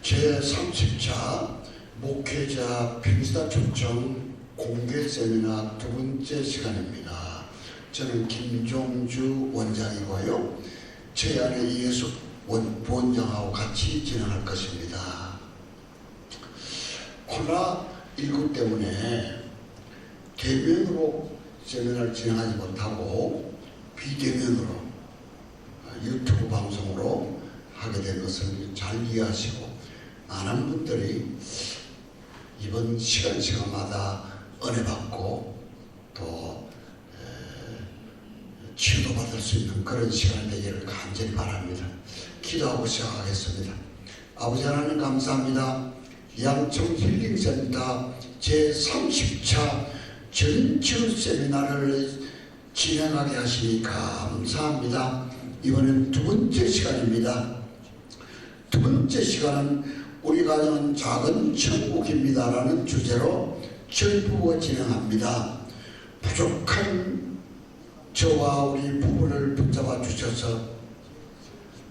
제30차 목회자 빙사 초청 공개 세미나 두 번째 시간입니다. 저는 김종주 원장이고요. 제 안에 이예숙 부원장하고 같이 진행할 것입니다. 코로나19 때문에 대면으로 세미나를 진행하지 못하고 비대면으로 유튜브 방송으로 하게 된 것을 잘 이해하시고 많은 분들이 이번 시간마다 은혜 받고 또 치유도 받을 수 있는 그런 시간이 되기를 간절히 바랍니다. 기도하고 시작하겠습니다. 아버지 하나님 감사합니다. 양청 힐링센터 제30차 전치유 세미나를 진행하게 하시니 감사합니다. 이번엔 두 번째 시간입니다. 두 번째 시간은 우리 가정은 작은 천국입니다 라는 주제로 저희 부부가 진행합니다. 부족한 저와 우리 부부를 붙잡아 주셔서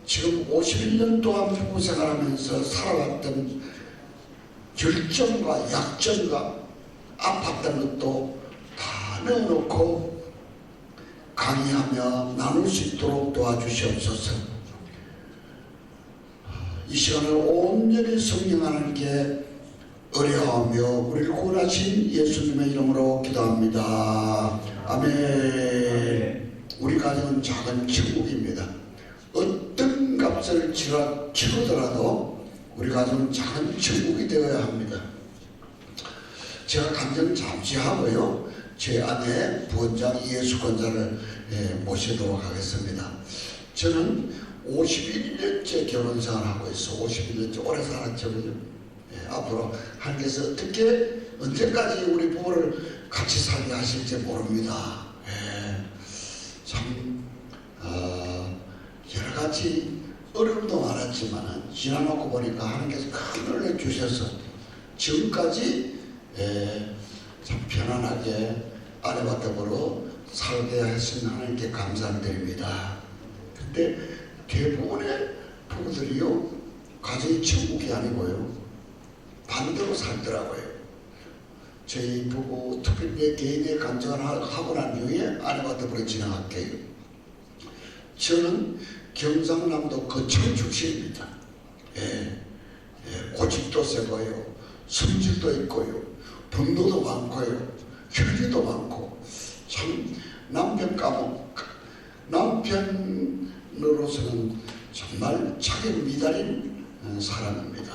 지금 51년 동안 부부 생활하면서 살아왔던 결점과 약점과 아팠던 것도 다 내어놓고 강의하며 나눌 수 있도록 도와주시옵소서. 이 시간을 온전히 성령 하나님께 의뢰하며 우리를 구원하신 예수님의 이름으로 기도합니다. 아멘. 우리 가정은 작은 천국입니다. 어떤 값을 치르더라도 우리 가정은 작은 천국이 되어야 합니다. 제가 감정 잠시 하고요. 제 아내 부원장 이예숙 권사를 모시도록 하겠습니다. 저는 51년째 결혼생활을 하고 있어. 51년째 오래 살았죠. 앞으로 하나님께서 어떻게 언제까지 우리 부부를 같이 살게 하실지 모릅니다. 참 여러 가지 어려움도 많았지만 지나놓고 보니까 하나님께서 큰 은혜 주셔서 지금까지 참 편안하게 아내와 더불어 살게 하신 하나님께 감사드립니다. 근데 대부분의 부부들이요, 가정이 천국이 아니고요, 반대로 살더라고요. 저희 부부 특별히 내 개인의 감정을 하고 난 이후에 아내와 더불어 진행할게요. 저는 경상남도 거창 출신입니다. 고집도 세고요, 성질도 있고요, 분노도 많고요, 혈기도 많고, 참 남편으로서는 정말 자기 미달인 사람입니다.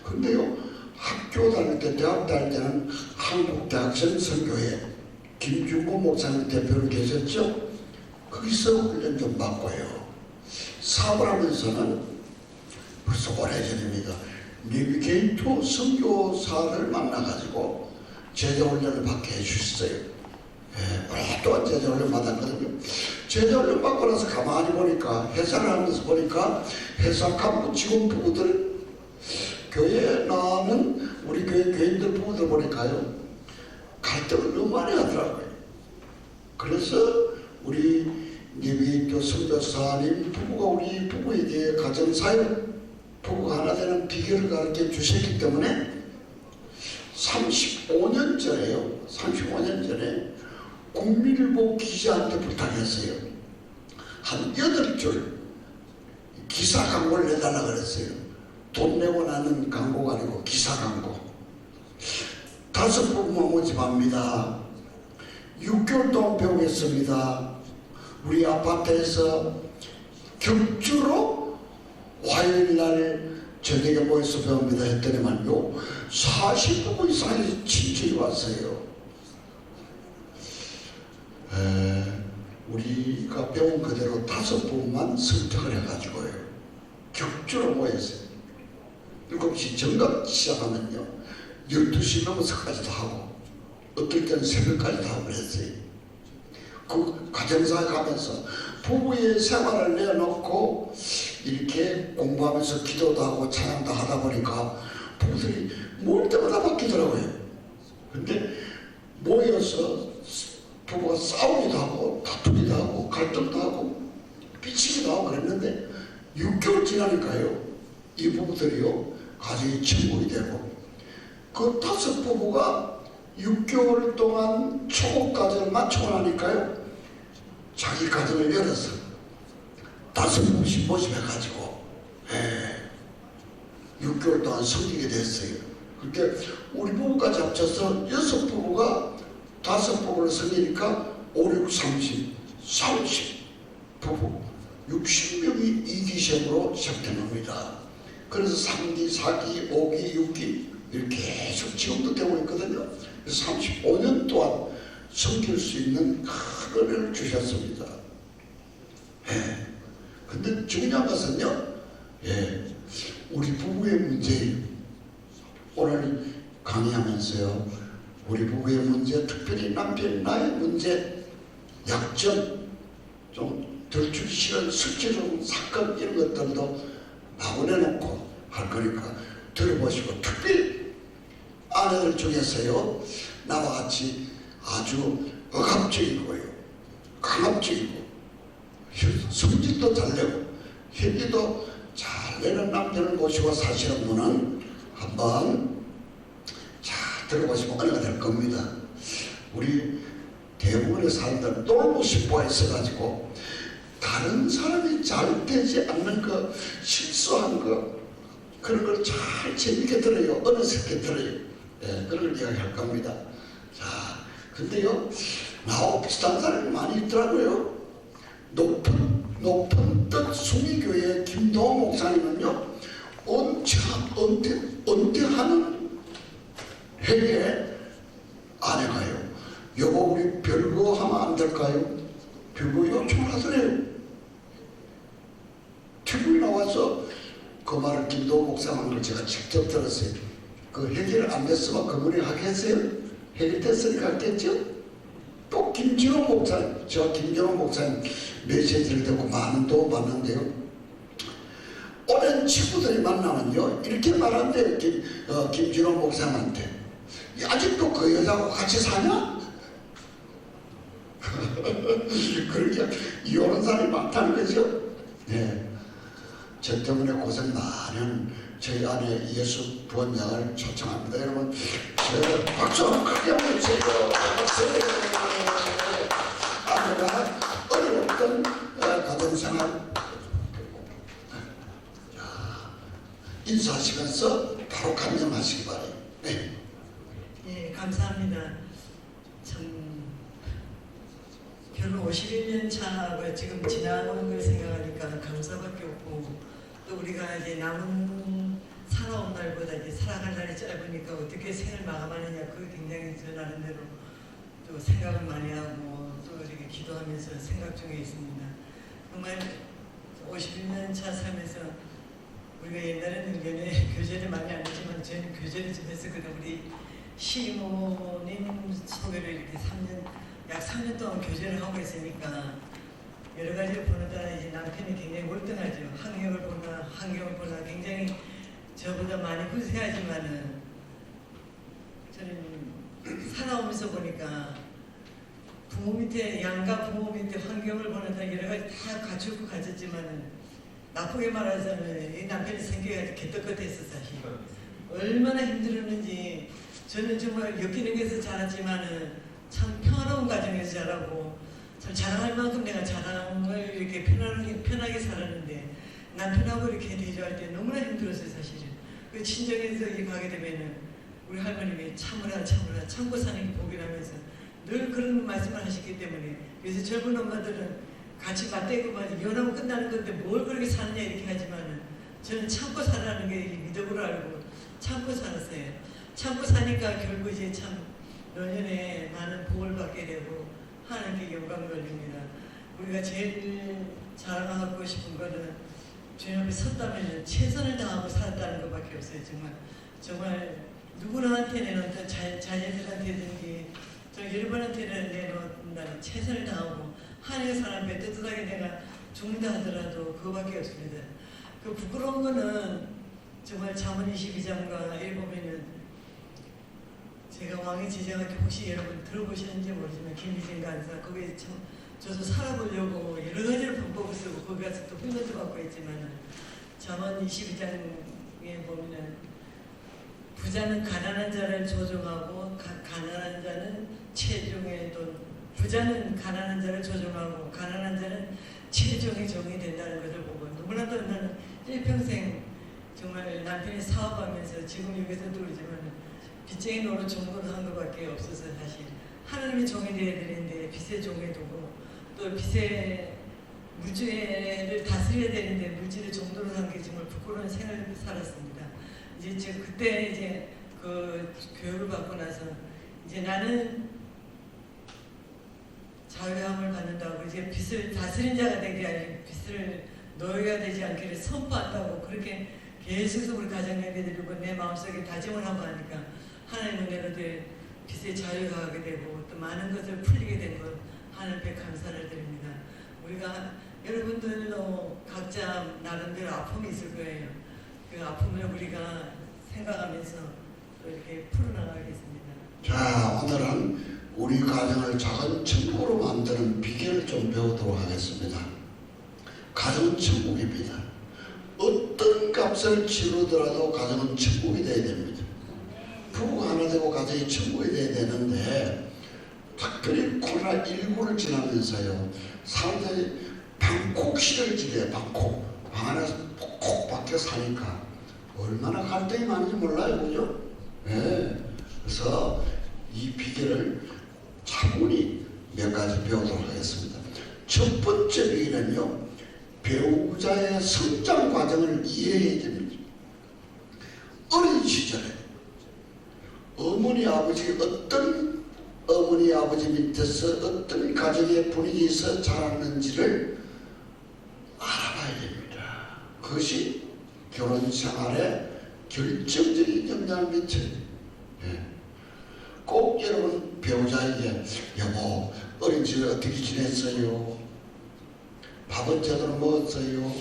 근데요, 학교 다닐 때, 대학 다닐 때는 한국대학생 선교회 김준구 목사님 대표로 계셨죠? 거기서 훈련 좀 받고요. 사업을 하면서는 벌써 오래전입니다. 내비게이터 선교사를 만나가지고 제자훈련을 받게 해주셨어요. 오랫동안 제자훈련 받았거든요. 제자훈련 받고 나서 가만히 보니까, 회사를 하면서 보니까 회사 간부 직원 부부들, 교회에 나오는 우리 교인들 부부들 보니까요, 갈등을 너무 많이 하더라고요. 그래서 우리 내비게이터 선교사님 부부가 우리 부부에게 가정사역, 부부가 하나 되는 비결을 가르쳐 주셨기 때문에 35년 전에 국민일보 기자한테 부탁했어요. 한 8줄 기사 광고를 내달라 그랬어요. 돈 내고 나는 광고가 아니고 기사 광고. 5부부만 모집합니다. 6개월 동안 배우겠습니다. 우리 아파트에서 격주로 화요일날 저녁에 모여서 배웁니다 했더니만요, 40부부 이상의 친척이 왔어요. 우리가 배운 그대로 5부부만 선택을 해가지고요, 격주로 모였어요. 7시 정각 시작하면요, 12시 넘어서까지도 하고, 어떨 때는 새벽까지도 하고 그랬어요. 그 가정사에 가면서 부부의 생활을 내놓고 이렇게 공부하면서 기도도 하고 찬양도 하다 보니까 부부들이 모일 때마다 바뀌더라고요. 근데 모여서 부부가 싸우기도 하고 다투기도 하고 갈등도 하고 삐치기도 하고 그랬는데 6개월 지나니까요, 이 부부들이요 가정이 천국이 되고, 그 5 부부가 6개월 동안 초복 가정을 마치고 나니까요 자기 가정을 열어서 5 부부씩 모집해가지고 6개월 동안 섬기게 됐어요. 그렇게 우리 부부까지 합쳐서 6 부부가 5 부부를 섬기니까 5, 6, 30 부부 60명이 2기 시험으로 시작된 겁니다. 그래서 3기, 4기, 5기, 6기 이렇게 계속 지금도 되고 있거든요. 35년 동안 섬길 수 있는 큰 은혜를 주셨습니다. 근데 중요한 것은요, 우리 부부의 문제예요. 오늘 강의하면서요, 우리 부부의 문제, 특별히 남편 나의 문제, 약점, 좀 덜 주기 싫은 수치스러운 사건 이런 것들도 나오내놓고 할 거니까 들어보시고, 특별히 아내들 중에서요 나와 같이 아주 억압적이고요 강압적이고 성질도 잘 내고 혈기도 잘 내는 남편을 모시고 사시는 분은 한번 자 들어보시면 은혜가 될 겁니다. 우리 대부분의 사람들은 놀고 싶어 했어가지고 다른 사람이 잘 되지 않는 거, 실수한 거, 그런 걸 잘 재밌게 들어요. 어느새 들어요. 그런 걸 이야기할 겁니다. 자, 근데요, 나하고 비슷한 사람이 많이 있더라고요. 높은 뜻 숭의교회 김동호 목사님은요, 은퇴하는 해에 아내가요, 여보 우리 별거 하면 안 될까요? 별거 요청을 하더래요. TV에 나와서 그 말을 김동호 목사 하는 걸 제가 직접 들었어요. 그 해결 안 됐으면 그분이 하겠어요? 해결됐으니까 하겠죠? 또 김진호 목사님, 저 김진호 목사님 메시지를 듣고 많은 도움 받는데요. 오랜 친구들이 만나면요 이렇게 말한대요. 김진호 목사님한테, 아직도 그 여자하고 같이 사냐? 그렇게 이혼한 사람이 많다는 거죠. 저 때문에 고생 많이 하는 저희 아내 예수 부원장을 초청합니다. 여러분, 저희가 박수 크게 한번 주세요. 아내가 어려웠던 가정생활 인사하시면서 바로 감명하시기 바래요. 네, 감사합니다. 참 결혼 51년 차가 지금 지나온 걸 생각하니까 감사밖에 없고, 또 우리가 이제 남은 살아온 날보다 이제 살아갈 날이 짧으니까 어떻게 생을 마감하느냐, 그게 굉장히 저 나름대로 또 생각을 많이 하고 또 이렇게 기도하면서 생각 중에 있습니다. 정말 51년 차 살면서 우리가 옛날에는 교제를 많이 안 했지만 저는 교제를 좀 했었거든요. 우리 시모님 소개를 이렇게 약 3년 동안 교제를 하고 있으니까 여러 가지를 보느라 이제 남편이 굉장히 월등하죠. 환경을 보나 굉장히 저보다 많이 후세하지만은 저는 살아오면서 보니까 부모 밑에, 양가 부모 밑에 환경을 보느라 여러 가지 다 갖추고 가졌지만은 나쁘게 말하자면 이 남편이 성격이 개떡같았어 사실. 얼마나 힘들었는지. 저는 정말 엮이는 게서 자랐지만은 참 평화로운 가정에서 자라고 참 자랑할 만큼 내가 자랑을 이렇게 편하게 살았는데, 남편하고 이렇게 대조할 때 너무나 힘들었어요 사실은. 그 친정에서 가게 되면은 우리 할머님이 참으라 참고 사는 게 복이라면서 늘 그런 말씀을 하셨기 때문에, 그래서 젊은 엄마들은 같이 맞대고만 이혼하면 끝나는 건데 뭘 그렇게 사느냐 이렇게 하지만은 저는 참고 살아라는 게 미덕으로 알고 참고 살았어요. 참고 사니까 결국 이제 참 노년에 많은 복을 받게 되고 하는 게 영광 돌립니다. 우리가 제일 자랑하고 싶은 거는 주님 앞에 섰다면 최선을 다하고 살았다는 것밖에 없어요. 정말 누구나한테는 어떤 자녀들한테든지 저 여러분한테는 내놓는다는 최선을 다하고 하나님의 사람 앞에 떳떳하게 내가 죽는다 하더라도 그거밖에 없습니다. 그 부끄러운 거는 정말 잠언 22장과 1 보면은, 제가 왕의 제자학교 혹시 여러분 들어보시는지 모르지만 김희진 간사 거기에 참 저도 살아보려고 여러 가지를 방법을 쓰고 거기 가서 또 훈련도 받고 있지만은 잠언 22장에 보면은 부자는 가난한 자를 조종하고 가난한 자는 체중의 돈. 부자는 가난한 자를 조종하고 가난한 자는 체중의 종이 된다는 것을 보고 너무나도 나는 일평생 정말 남편이 사업하면서 지금 여기서도 그러지만 빚쟁이 노릇 정도로 한 것밖에 없어서 사실 하나님의 종이 되어야 되는데 빚의 종이 되고 또 빚의 물질을 다스려야 되는데 물질의 정도로 한 게 정말 부끄러운 생활을 살았습니다. 이제 그때 이제 그 교육을 받고 나서 이제 나는 자유함을 받는다고 이제 빚을 다스린 자가 되게 아니고 빚을 노예가 되지 않기를 선포한다고 그렇게 계속 우리 가정에게 드리고 내 마음속에 다짐을 하고 하니까 하나님 은혜로 될 빚의 자유가 하게 되고 또 많은 것을 풀리게 된 것 하나님께 감사를 드립니다. 우리가 여러분들도 각자 나름대로 아픔이 있을 거예요. 그 아픔을 우리가 생각하면서 또 이렇게 풀어나가겠습니다. 자, 오늘은 우리 가정을 작은 천국으로 만드는 비결을 좀 배우도록 하겠습니다. 가정은 천국입니다. 어떤 값을 치르더라도 가정은 천국이 되어야 됩니다. 부부가 하나 되고 가정이 천국이 되어야 되는데 특별히 코로나19를 지나면서요 사람들이 방콕 시대를 지내요. 방콕 방 안에서 콕 밖에 사니까 얼마나 갈등이 많은지 몰라요. 그죠? 네. 그래서 이 비결을 차분히 몇 가지 배우도록 하겠습니다. 첫 번째 비결은요, 배우자의 성장 과정을 이해해야 됩니다. 어린 시절에 어머니 아버지 어떤 어머니 아버지 밑에서 어떤 가정의 분위기에서 자랐는지를 알아봐야 됩니다. 그것이 결혼 생활에 결정적인 영향을 미쳐요. 예. 꼭 여러분 배우자에게 여보 어린 시절에 어떻게 지냈어요? 밥은 제대로 먹었어요?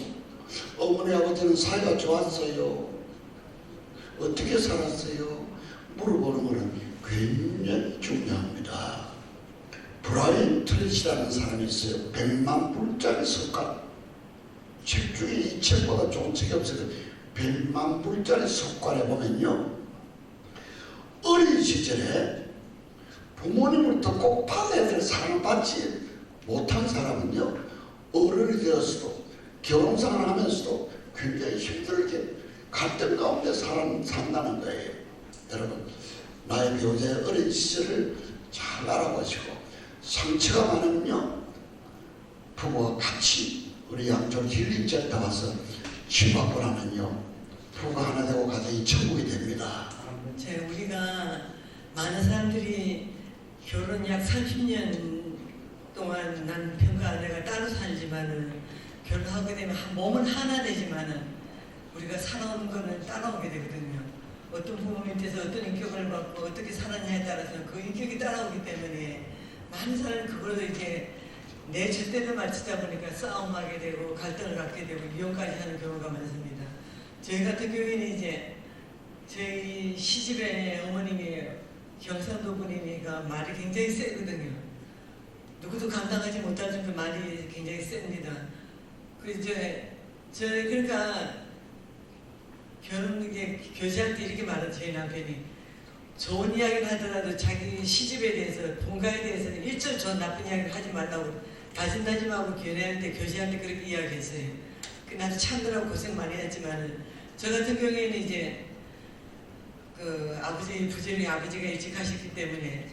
어머니 아버지는 사이가 좋았어요? 어떻게 살았어요? 물어보는 것은 굉장히 중요합니다. 브라이언 트레이시라는 사람이 있어요. 100만 불짜리 석관. 책 중에 이 책보다 좋은 책이 없어요. 100만 불짜리 석관에 보면요, 어린 시절에 부모님으로부터 꼭 받아야 될 사랑을 받지 못한 사람은요, 어른이 되었어도 결혼생활을 하면서도 굉장히 힘들게 갈등 가운데 산다는 거예요. 여러분, 나의 배우자의 어린 시절을 잘 알아보시고 상처가 많으면요, 부부가 같이 우리 양쪽 힐링센터 와서 치유받고 나면요, 부부가 하나 되고 가정이 천국이 됩니다. 우리가 많은 사람들이 결혼 약 30년 동안 남편과 아내가 따로 살지만은 결혼하게 되면 몸은 하나 되지만은 우리가 살아오는 거는 따라오게 되거든요. 어떤 부모 밑에서 어떤 인격을 받고 어떻게 살았냐에 따라서 그 인격이 따라오기 때문에 많은 사람이 그걸로 이제 내 줏대를 맞추다 보니까 싸움하게 되고 갈등을 갖게 되고 이혼까지 하는 경우가 많습니다. 저희 같은 경우에는 이제 저희 시집의 어머님이 경상도 분이니까 말이 굉장히 세거든요. 누구도 감당하지 못할 정도 말이 굉장히 셉니다. 그러니까 결혼 이제 교제할 때 이렇게 말은 저희 남편이 좋은 이야기를 하더라도 자기 시집에 대해서 본가에 대해서는 일절 좋은 나쁜 이야기를 하지 말라고 다짐하고 교제할 때 그렇게 이야기했어요. 나도 참느라고 고생 많이 했지만 저 같은 경우에는 이제 그 아버지 부지런히 아버지가 일찍 하셨기 때문에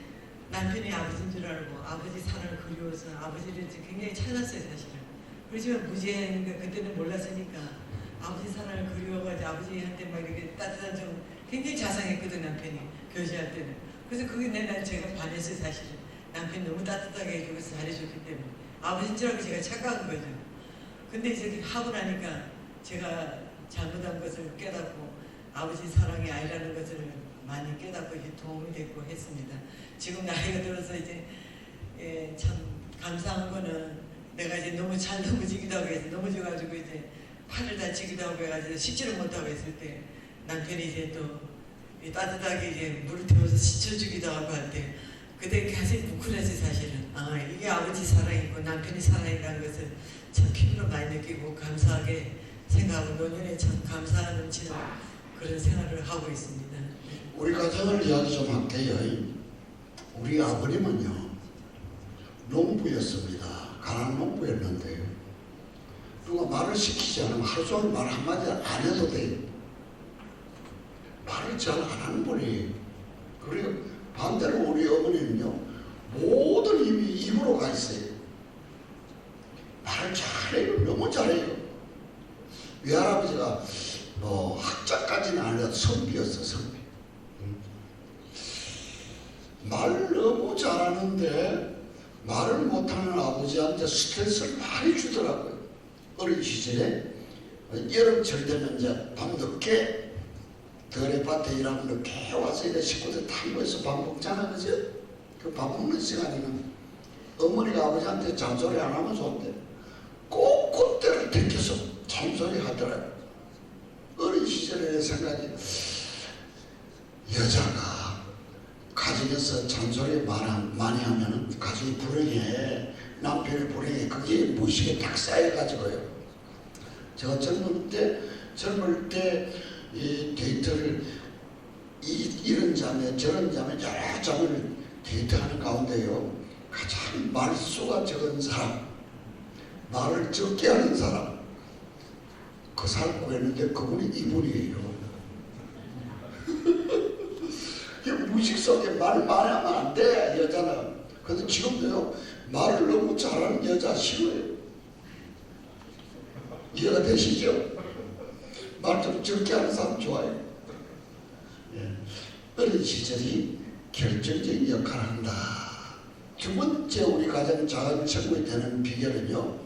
남편이 아버지인 줄 알고 아버지 사랑을 그리워서 아버지를 굉장히 찾았어요. 사실은. 그렇지만 무지하니까 그때는 몰랐으니까 아버지 사랑을 그리워가지고 아버지한테 막 이렇게 따뜻한 좀 굉장히 자상했거든 남편이 교제할 때는. 그래서 그게 제가 반했어요. 사실은. 남편이 너무 따뜻하게 해주고 잘해줬기 때문에 아버지인 줄 알고 제가 착각한 거죠. 근데 이제 하고 나니까 제가 잘못한 것을 깨닫고 아버지 사랑이 아니라는 것을 많이 깨닫고 이제 도움이 됐고 했습니다. 지금 나이가 들어서 이제 참 감사한 거는 내가 이제 너무 잘 넘어지기도 하고 해서 넘어져가지고 이제 팔을 다치기도 하고 해가지고 씻지를 못하고 했을 때 남편이 이제 또 따뜻하게 이제 물을 태워서 씻어주기도 하고 할 때 그때 가슴이 뭉클했어요. 사실은. 아, 이게 아버지 사랑이고 남편이 사랑이라는 것을 참 피부로 많이 느끼고 감사하게 생각하고 노년에 참 감사 넘치는 그런 생활을 하고 있습니다. 우리 가정을 이야기 좀 할게요. 우리 아버님은요 농부였습니다. 가난 농부였는데요. 누가 말을 시키지 않으면 하루 종일 말 한마디 안 해도 돼요. 말을 잘 안 하는 분이에요. 그리고 반대로 우리 어머니는요 모든 힘이 입으로 가 있어요. 말을 잘해요. 너무 잘해요. 외할아버지가 뭐 학자까지는 아니라 선비였어. 선비. 말을 너무 잘하는데 말을 못하는 아버지한테 스트레스를 많이 주더라고요. 어린 시절에 여름철 되면 이제 밤늦게 더레밭에 일하면 늦게 와서 이제 식구들 다 모여서 밥 먹잖아. 그죠? 그 밥 먹는 시간이면 어머니가 아버지한테 잔소리 안 하면 좋은데 꼭 그때를 택해서 잔소리 하더라고요. 어린 시절에 내 생각이 여자가 가정에서 잔소리 많이 하면 가정이 불행해. 남편이 불행해. 그게 무식에 딱 쌓여가지고요. 제가 젊을 때 이 데이트를 이런 자매 저런 자매 여러 자매를 데이트하는 가운데요 가장 말수가 적은 사람, 말을 적게 하는 사람 그 사람 구했는데 그분이 이분이에요. 무식 속에 말 많이 하면 안 돼. 여자는. 그래서 지금도요 말을 너무 잘하는 여자 싫어요. 이해가 되시죠? 말 좀 적게 하는 사람 좋아요. 예. 어린 시절이 결정적인 역할을 한다. 두 번째 우리 가장 작은 천국이 되는 비결은요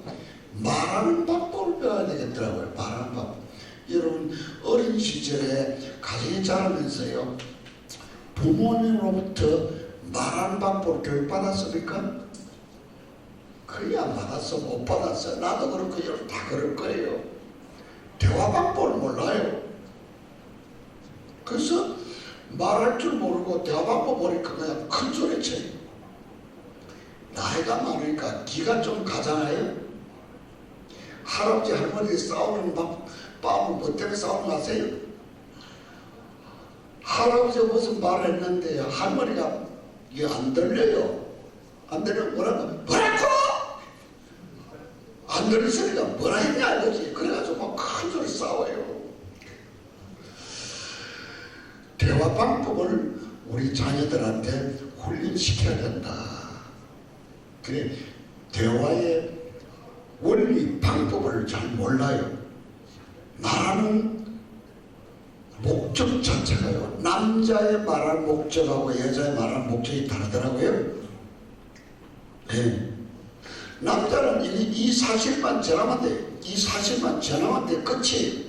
말하는 방법을 배워야 되겠더라고요. 말하는 방법. 여러분 어린 시절에 가정에 자라면서요 부모님으로부터 말하는 방법을 교육받았습니까? 거의 안 받았어. 못 받았어. 나도 그렇고 여러분 다 그럴 거예요. 대화 방법을 몰라요. 그래서 말할 줄 모르고 대화 방법 모르니까 그냥 큰 소리 쳐요. 나이가 많으니까 기가 좀 가잖아요. 할아버지 할머니 싸우는 밤은 뭐 때문에 싸우는 거 아세요? 할아버지가 무슨 말을 했는데 할머니가 이게 안 들려요. 안 들리면 뭐라고? 안 들리니까 뭐라 했냐 이거지. 그래가지고 막 큰 소리 싸워요. 대화 방법을 우리 자녀들한테 훈련시켜야 된다. 그래 대화의 원리 방법을 잘 몰라요. 말하는 목적 자체가요 남자의 말할 목적하고 여자의 말할 목적이 다르더라고요. 네. 남자는 이 사실만 전하면 돼. 이 사실만 전하면 돼. 끝이에요.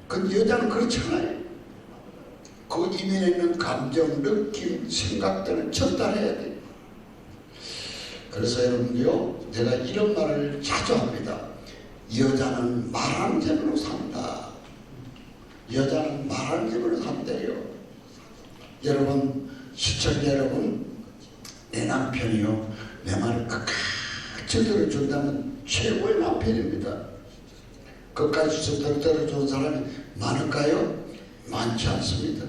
근데 여자는 그렇지 않아요. 그 이면에 있는 감정, 느낌, 생각들을 전달해야 돼. 그래서 여러분요 제가 이런 말을 자주 합니다. 여자는 말하는 재미로 산다. 여자는 말하는 재미로 산대요. 여러분 시청자 여러분 내 남편이요 내 말을 끝까지 들어준다면 최고의 남편입니다. 끝까지 들어주는 사람이 많을까요? 많지 않습니다.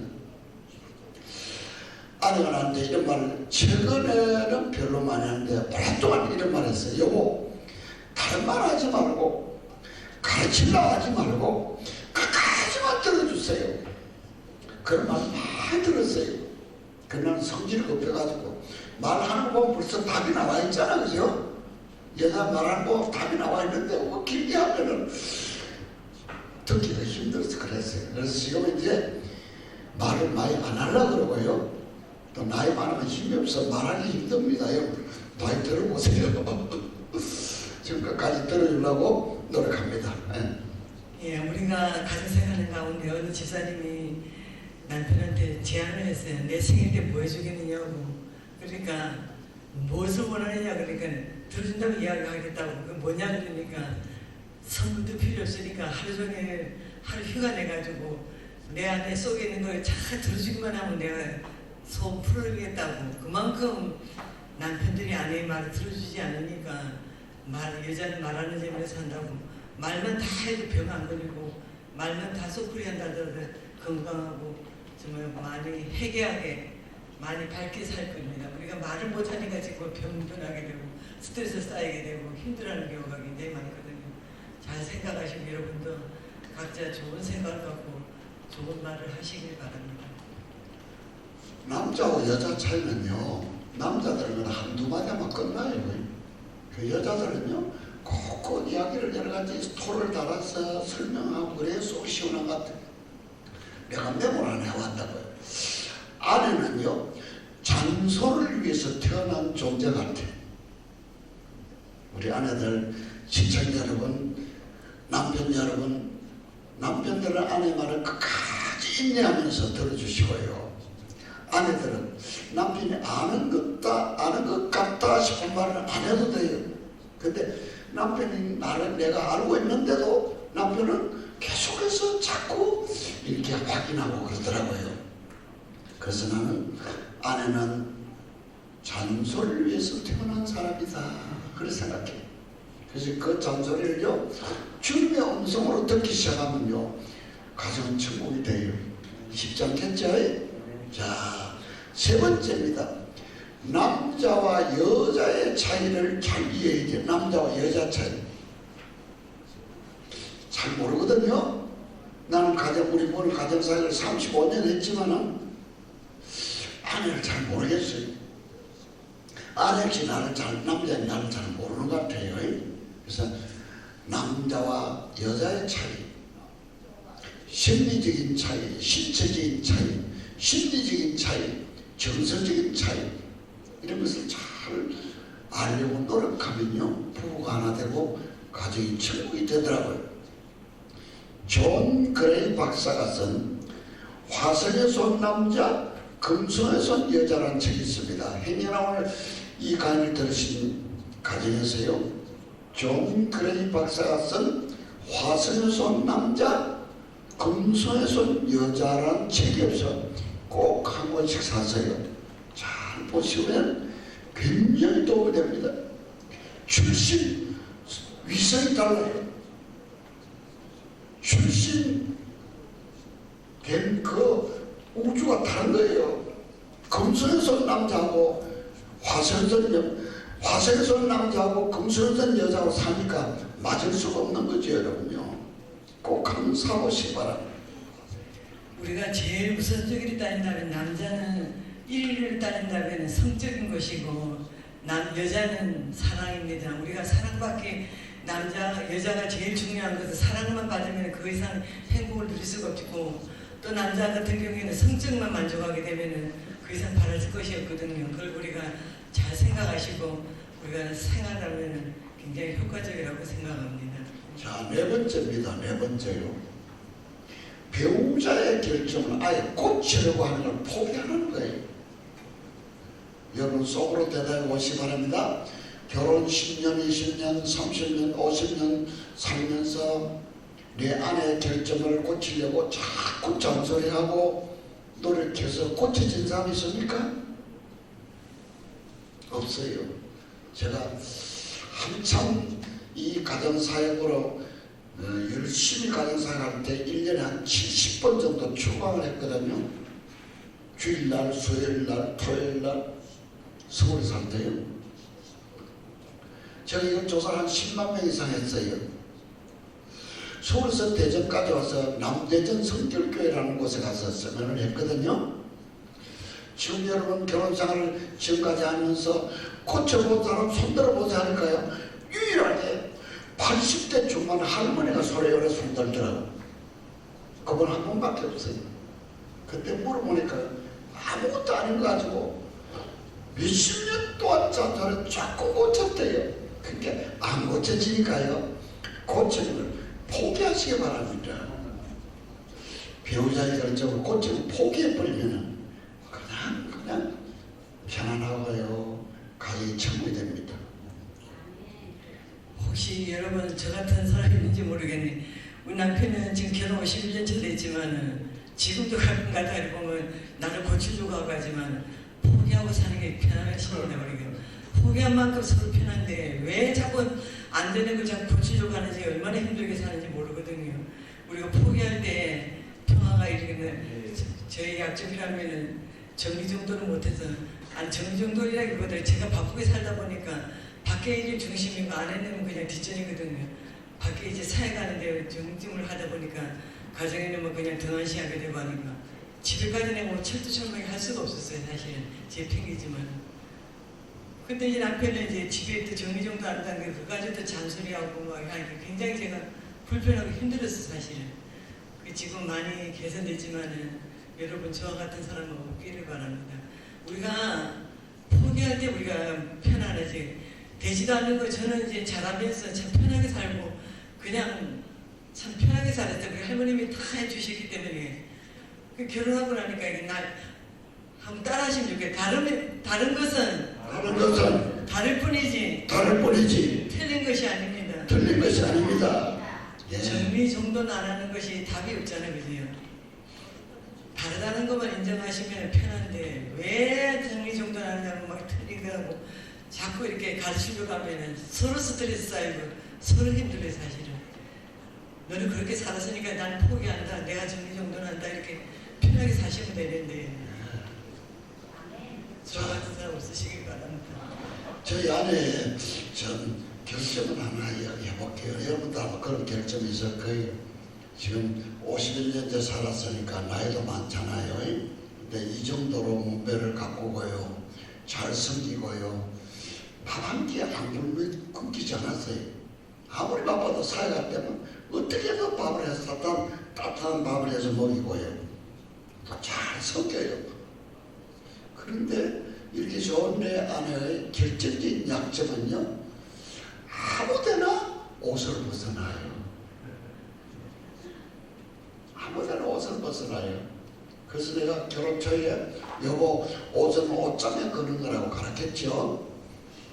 아내가 나한테 이런 말을 최근에는 별로 많이 하는데 오랫동안 이런 말 했어요. 여보 다른 말 하지 말고 가르치려 하지 말고 끝까지만 들어주세요. 그런 말 많이 들었어요. 그날 성질이 급해가지고 말하는 거 보면 벌써 답이 나와 있잖아. 그죠? 여자 말하는 거 보면 답이 나와 있는데 뭐 길게 하면은 듣기도 힘들어서 그랬어요. 그래서 지금은 이제 말을 많이 안 하려고 그러고요. 또 나이 많으면 힘이 없어 말하기 힘듭니다. 많이 들어보세요. 지금 끝까지 들어주려고 노력합니다. 예, 우리가 가정생활하는 가운데 어느 집사님이 남편한테 제안을 했어요. 내 생일 때 뭐 해주겠느냐고. 그러니까 무엇을 원하느냐 그러니까 들어준다고 이야기하겠다고. 그 뭐냐 그러니까 선물도 필요 없으니까 하루 종일 하루 휴가 내가지고 내 안에 속에 있는 걸 잘 들어주기만 하면 내가 속 풀어주겠다고. 그만큼 남편들이 아내의 말을 들어주지 않으니까 여자는 말하는 재미로 산다고 말만 다 해도 병 안 걸리고 말만 다 소풀이 한다더라도 건강하고 정말 많이 해괴하게 많이 밝게 살 겁니다. 우리가 말을 못하니까 지금 병변하게 되고 스트레스 쌓이게 되고 힘들어하는 경우가 굉장히 많거든요. 잘 생각하시고 여러분도 각자 좋은 생각을 갖고 좋은 말을 하시길 바랍니다. 남자와 여자 차이는요, 남자들은 한두 마디 하면 끝나요. 그 여자들은요, 곳곳 이야기를 여러 가지 토를 달아서 설명하고 그래야 속 시원한 것 같아요. 내가 메모를 하나 해왔다고요. 아내는요, 장소를 위해서 태어난 존재 같아요. 우리 아내들, 시청자 여러분, 남편 여러분, 남편들은 아내 말을 끝까지 인내하면서 들어주시고요. 아내들은 남편이 아는 것 같다 싶은 말을 안 해도 돼요. 근데 남편이 나를 내가 알고 있는데도 남편은 계속해서 자꾸 이렇게 확인하고 그러더라고요. 그래서 나는 아내는 잔소리를 위해서 태어난 사람이다, 그렇게 생각해. 그래서 그 잔소리를요, 주님의 음성으로 듣기 시작하면요, 가정은 천국이 돼요. 쉽지 않겠죠? 자, 세 번째입니다. 남자와 여자의 차이를 잘 이해해야 돼요. 남자와 여자 차이. 잘 모르거든요. 나는 우리 부부는 가정사역을 35년 했지만은 아내를 잘 모르겠어요. 아내 역시 남자는 나를 잘 모르는 것 같아요. 그래서 남자와 여자의 차이, 심리적인 차이, 신체적인 차이, 심리적인 차이, 정서적인 차이, 이런 것을 잘 알려고 노력하면요, 부부가 하나 되고 가정이 천국이 되더라고요. 존 그레이 박사가 쓴 화성에서 온 남자, 금성에서 온 여자라는 책이 있습니다. 행여나 오늘 이 강의를 들으신 가정에서요, 존 그레이 박사가 쓴 화성에서 온 남자, 금성에서 온 여자라는 책이 없어 꼭 한 권씩 사세요. 잘 보시면 굉장히 도움이 됩니다. 출신 위성이 달라요. 출신 된 그 우주가 다른 거예요. 금성에서 온 남자하고 화성에서 온 남자하고 금성에서 온 여자하고 사니까 맞을 수가 없는 거죠, 여러분요. 꼭 한번 사보시기 바랍니다. 우리가 제일 우선적으로 따진다면 남자는 1위를 따진다면 성적인 것이고 여자는 사랑입니다. 우리가 사랑밖에 여자가 제일 중요한 것은 사랑만 받으면 그 이상 행복을 누릴 수가 없고, 또 남자 같은 경우에는 성적만 만족하게 되면 그 이상 바랄 것이 없거든요. 그걸 우리가 잘 생각하시고 우리가 생활하면 굉장히 효과적이라고 생각합니다. 자, 네 번째입니다. 네 번째요. 배우자의 결정을 아예 고치려고 하는 걸 포기하는 거예요. 여러분 속으로 대답해 보시기 바랍니다. 결혼 10년, 20년, 30년, 50년 살면서 내 아내의 결정을 고치려고 자꾸 잔소리하고 노력해서 고쳐진 사람이 있습니까? 없어요. 제가 한참 이 가정사역으로 열심히 가정사역할 때 1년에 한 70번 정도 추방을 했거든요. 주일날, 수요일날, 토요일날 서울에 살 때요. 제가 이거 조사를 한 10만 명 이상 했어요. 서울에서 대전까지 와서 남대전 성결교회라는 곳에 가서 세미나를 했거든요. 지금 여러분 결혼생활을 지금까지 하면서 고쳐본 사람 손들어 보자 하니까요, 유일하게 80대 중반 할머니가 소리를 손들더라고. 그분 한 분밖에 없어요. 그때 물어보니까 아무것도 아닌 거 가지고 몇십 년 동안 잔소리를 자꾸 고쳤대요. 그러니까 안 고쳐지니까요, 고치는 걸 포기하시기 바랍니다. 배우자의 결정을 고치고 포기해버리면 그냥 편안하고요, 가정이 천국이 됩니다. 혹시 여러분 저 같은 사람이 있는지 모르겠네. 우리 남편은 지금 결혼 51년 차 됐지만 지금도 가끔가다 보면 나를 고쳐주고 하고 하지만 포기하고 사는 게 편하십니다. 우리가 포기한 만큼 서로 편한데 왜 자꾸 안 되는 걸 자꾸 고치려고 하는지 얼마나 힘들게 사는지 모르거든요. 우리가 포기할 때 평화가 이르는 저희 약점이라면은 정리정돈을 못해서 아니 정리정돈이라기보다 제가 바쁘게 살다 보니까 밖에 일이 중심이고 안에는 그냥 뒷전이거든요. 밖에 이제 사회 가는데 정심을 하다 보니까 가정에는 뭐 그냥 등한시하게 되고 하니까 집에까지 내가 뭐 철두철미하게 할 수가 없었어요. 사실은 제 핑계지만. 근데 이제 남편은 이제 집에 또 정리정돈 안 한다는 게 그까지 또 잔소리하고 막 하니까 굉장히 제가 불편하고 힘들었어 사실은. 지금 많이 개선됐지만은 여러분 저와 같은 사람은 없기를 바랍니다. 우리가 포기할 때 우리가 편안하지 되지도 않는 거 저는 이제 잘하면서 참 편하게 살고 그냥 참 편하게 살았어요. 우리 할머님이 다 해주시기 때문에 결혼하고 나니까 이게 날 한번 따라하시면 좋겠어요. 다른 것은 다를 뿐이지 틀린 것이 아닙니다. 틀린 것이 아닙니다. 예. 정리정돈 안 하는 것이 답이 없잖아요. 그죠? 다르다는 것만 인정하시면 편한데 왜 정리정돈 안 하냐고 막 틀리고 자꾸 이렇게 가르치려고 하면 서로 스트레스 쌓이고 서로 힘들어요. 사실은 너는 그렇게 살았으니까 난 포기한다, 내가 정리정돈한다 이렇게 편하게 사시면 되는데 저 같은 사람 없으시길 바랍니다. 저희 안에 전 결정을 하나 이야기해볼게요. 여러분도 아마 그런 결정이 있을 거예요. 지금 51년째 살았으니까 나이도 많잖아요. 근데 이 정도로 문배를 가꾸고요, 잘 섬기고요, 밥 한 끼 안 굶기지 않았어요. 아무리 바빠도 사회 갈 때는 어떻게든 밥을 해서 따뜻한 밥을 해서 먹이고요, 또 잘 섬겨요. 그런데 이렇게 좋은 내 아내의 결정적인 약점은요, 아무데나 옷을 벗어나요. 아무데나 옷을 벗어나요. 그래서 내가 결혼 초에 여보 옷은 옷장에 거는 거라고 가르쳤죠.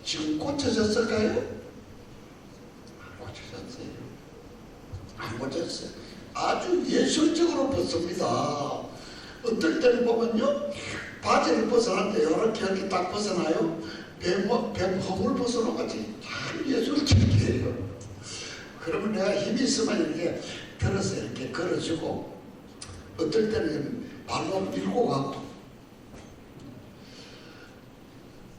지금 고쳐졌을까요? 안 고쳐졌어요. 안 고쳤어요. 아주 예술적으로 벗습니다. 어떨 때는 보면요, 바지를 벗어났는데 이렇게 딱 벗어나요. 뱀 허물 벗어놓은 같이 참 예술적이에요. 그러면 내가 힘이 있으면 이렇게 들어서 이렇게 걸어주고, 어떨 때는 발로 밀고 가고,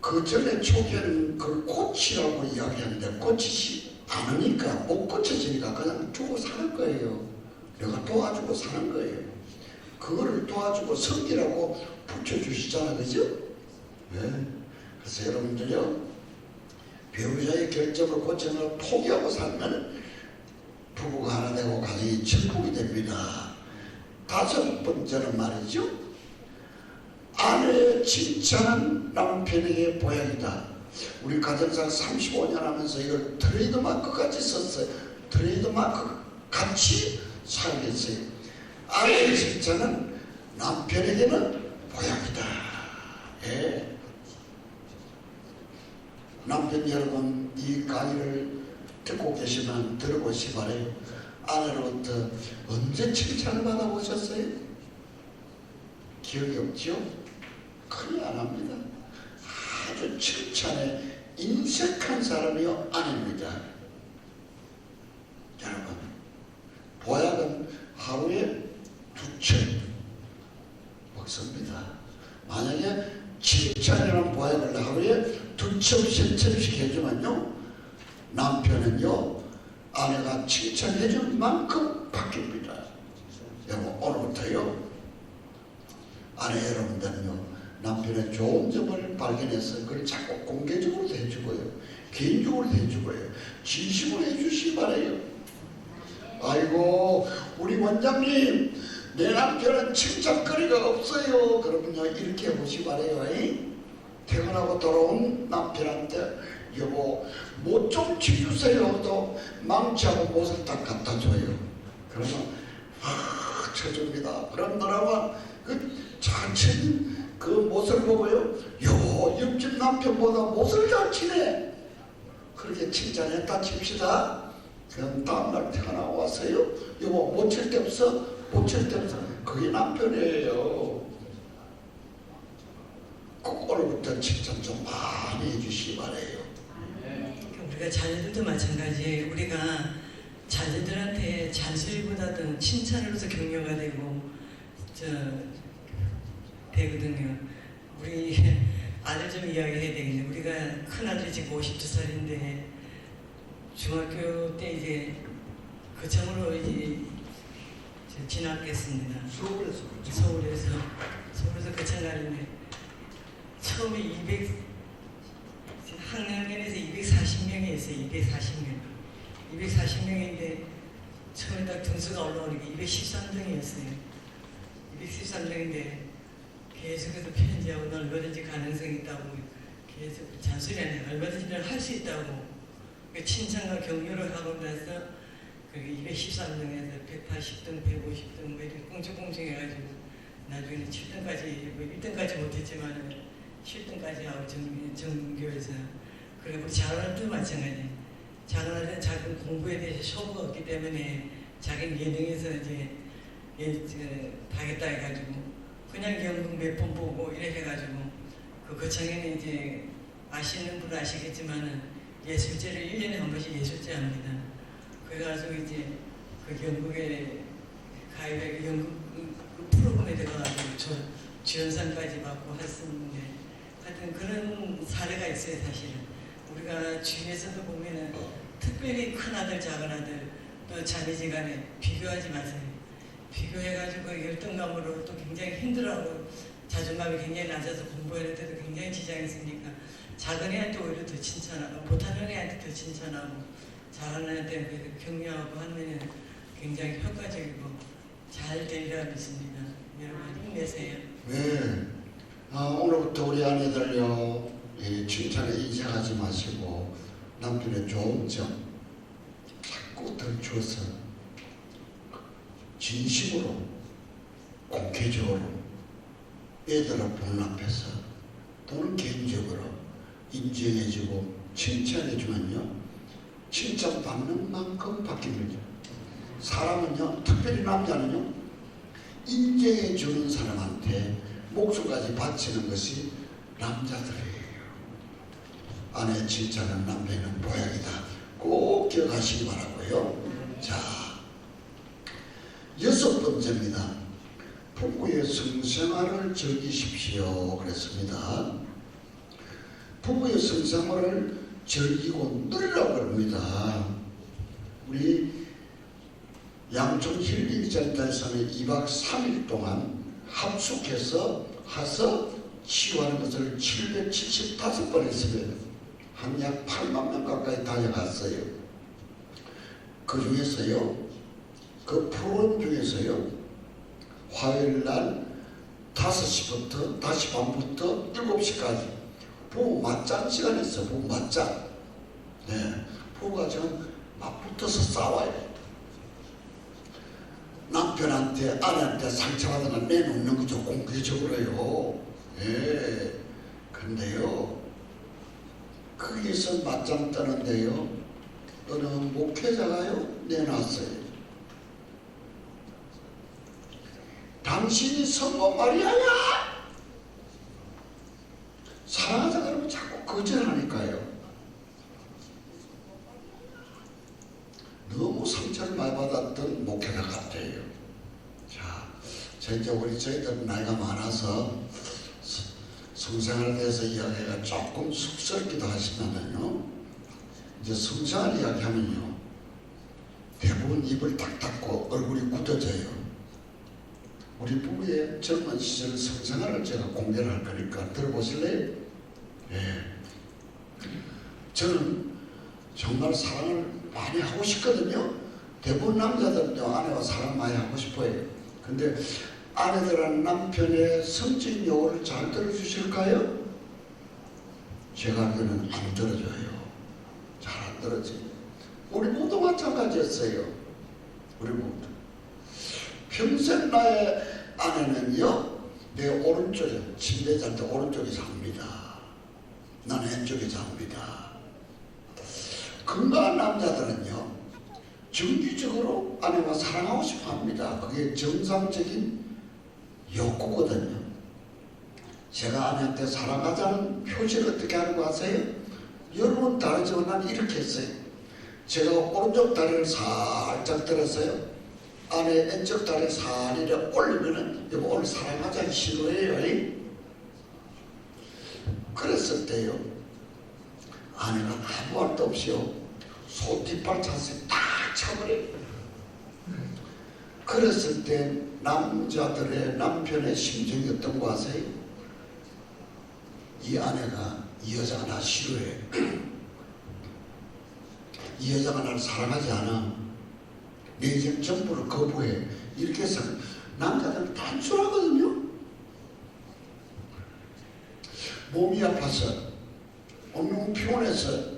그 전에 초기에는 그걸 고치라고 이야기하는데 고치지 않으니까, 못 고쳐지니까 그냥 주고 사는 거예요. 내가 도와주고 사는 거예요. 그거를 도와주고 섬기라고 붙여주시잖아, 그죠? 네. 그래서 여러분들요, 배우자의 결정을 고쳐서 포기하고 살면 부부가 하나 되고 가정이 천국이 됩니다. 다섯 번째는 말이죠, 아내의 칭찬은 남편에게 보약이다. 우리 가정상 35년 하면서 이걸 트레이드마크까지 썼어요. 트레이드마크 같이 살겠어요. 아내의 칭찬은 남편에게는 보약이다. 예. 남편 여러분, 이 강의를 듣고 계시면 들어보시 바래요. 아내로부터 언제 칭찬을 받아보셨어요? 기억이 없죠? 큰일 안 합니다. 아주 칭찬에 인색한 사람이요, 아닙니다. 여러분, 보약은 하루에 2첩 먹습니다. 만약에 칭찬이라는 보약을 하루에 2첩, 3첩씩 해주면요, 남편은요, 아내가 칭찬해줄 만큼 바뀝니다. 여러분, 오늘부터요, 아내 여러분들은요, 남편의 좋은 점을 발견해서 그걸 자꾸 공개적으로 해주고요, 개인적으로 해주고요, 진심으로 해주시기 바라요. 아이고, 우리 원장님, 내 남편은 칭찬거리가 없어요. 그러면요, 이렇게 해보시기 바라요. 퇴근하고 돌아온 남편한테 여보, 못 좀 치주세요. 또 망치하고 못을 딱 갖다 줘요. 그러면 쳐줍니다. 그럼 너라고 잘 친 그 못을 보고요, 여보, 옆집 남편보다 못을 잘 치네. 그렇게 칭찬했다 칩시다. 그럼 다음날 퇴근하고 왔어요. 여보, 못 칠 데 없어? 못 칠 데 없어? 그게 남편이에요. 꼭 오늘부터 칭찬 좀 많이 감당해 주시기 바래요. 우리가 자녀들도 마찬가지예요. 우리가 자녀들한테 잔소리보다는 칭찬으로서 격려가 되거든요. 우리 아들 좀 이야기해야 되겠네. 우리가 큰 아들이 지금 52살인데 중학교 때 이제 거창으로 이제 진학했습니다. 서울에서 거창 가는데 처음에 2학년에서 240명이 있어요. 240명인데 처음에 딱 등수가 올라오니까 213등이었어요. 213등인데 계속해서 편지하고 너 얼마든지 가능성이 있다고 계속 잔소리 안 해요. 얼마든지 넌 할 수 있다고 칭찬과 격려를 하고 나서 213등에서 180등, 150등 뭐 이렇게 꽁충꽁충 해가지고 나중에는 7등까지 뭐 1등까지 못했지만 7등까지 하고 전교에서 그리고 작은아들도 마찬가지. 작은아들은 자기 공부에 대해서 소부가 없기 때문에 자기 예능에서 이제 하겠다 해가지고 그냥 연극 몇 번 보고 이래 해가지고 그 거창에는 이제 아시는 분은 아시겠지만은 예술제를 1년에 한 번씩 예술제 합니다. 그래가지고 이제 그 연극에 가입해 연극 프로그램에 들어가지고 주연상까지 받고 했었는데 하여튼 그런 사례가 있어요. 사실은 우리가 주위에서도 보면은 특별히 큰 아들 작은 아들 또 자매지간에 비교하지 마세요. 비교해가지고 열등감으로 또 굉장히 힘들어하고 자존감이 굉장히 낮아서 공부할 때도 굉장히 지장이 있으니까 작은 애한테 오히려 더 칭찬하고 못하는 애한테 더 칭찬하고 잘하는 애한테 격려하고 하면 굉장히 효과적이고 잘 되리라 믿습니다. 여러분 힘내세요. 네. 오늘부터 우리 아내들요 칭찬에 인색하지 마시고 남편의 좋은 점 자꾸 들추어서 진심으로 공개적으로 애들을 보는 앞에서 또는 개인적으로 인정해주고 칭찬해주면요 칭찬받는 만큼 바뀝니다. 사람은요 특별히 남자는요 인정해주는 사람한테 목숨까지 바치는 것이 남자들이에요. 아내 칭찬은 남편은 보약이다. 꼭 기억하시기 바라고요. 자, 6번째입니다. 부부의 성생활을 즐기십시오. 그랬습니다. 부부의 성생활을 즐기고 누리라고 그럽니다. 우리 양촌 힐링센터에서는 2박 3일 동안 합숙해서 치유하는 것을 775번 했어요. 한 약 8만 명 가까이 다녀갔어요. 그 중에서요, 그 프로그램 중에서요, 화요일 날 5시부터 5시 반부터 7시까지 부부 맞짱 시간이 있어요. 부부 맞짱. 네, 부부가 지금 맞붙어서 싸워요. 남편한테 아내한테 상처받은 걸 내놓는 거죠. 공개적으로요. 예. 근데요 거기서 맞짱 뜨는데요 어느 목회자가요 내놨어요. 당신이 성모 마리아야 사랑하자 그러면 자꾸 거절하니까요. 너무 상처를 많이 받았던 목회자 같아요. 자, 이제 저희들 나이가 많아서 성생활에 대해서 이야기가 조금 쑥스럽기도 하시면요. 이제 성생활 이야기하면요. 대부분 입을 딱 닫고 얼굴이 굳어져요. 우리 부부의 젊은 시절 성생활을 제가 공개를 할 거니까 들어보실래요? 예. 저는 정말 사랑을 많이 하고 싶거든요. 대부분 남자들도 아내와 사랑 많이 하고 싶어요. 근데 아내들은 남편의 성적 요구를 잘 들어주실까요? 제가 알기로는 안 들어줘요. 잘 안 들어줘요. 우리 모두 마찬가지였어요. 우리 모두. 평생 나의 아내는요, 내 오른쪽에, 침대에 잘 때 오른쪽에 잡니다. 나는 왼쪽에 잡니다. 건강한 남자들은요, 정기적으로 아내와 사랑하고 싶어 합니다. 그게 정상적인 욕구거든요. 제가 아내한테 사랑하자는 표시를 어떻게 하는 거 아세요? 여러분 다르지만 난 이렇게 했어요. 제가 오른쪽 다리를 살짝 들었어요. 아내 왼쪽 다리를 살짝 올리면은 여보 오늘 사랑하자는 신호예요. 그랬을 때요, 아내가 아무 말도 없이요 소 뒷발 찬스에 딱 차버려요. 그랬을 때 남자들의 남편의 심정이 어떤 거 아세요? 이 아내가 이 여자가 나 싫어해. 이 여자가 나를 사랑하지 않아. 내 인생 전부를 거부해. 이렇게 해서 남자들은 단순하거든요. 몸이 아파서 너무 피곤해서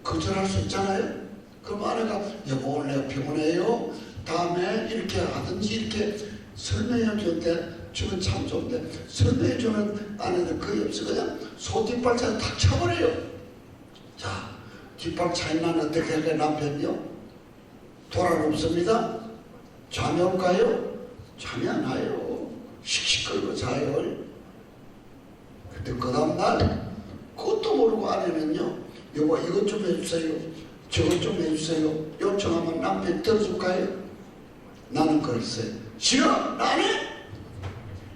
거절할 수 있잖아요. 그럼 아내가 여보 오늘 내가 피곤해요. 다음에 이렇게 하든지 이렇게 설명해 주는데 주면 참 좋은데 설명해 주는 아내는 거의 없어. 그냥 소 뒷발 차에 탁 쳐버려요. 자, 뒷발 차이 나는 어떻게 할까요? 남편이요? 돌아눕습니다. 잠이 올까요? 잠이 안 와요. 씩씩거리고 자요. 근데 그 다음날 그것도 모르고 아내는요, 여보 이것 좀 해주세요, 저것 좀 해주세요 요청하면 남편이 들어줄까요? 나는 그랬어요. 싫어! 나 안 해!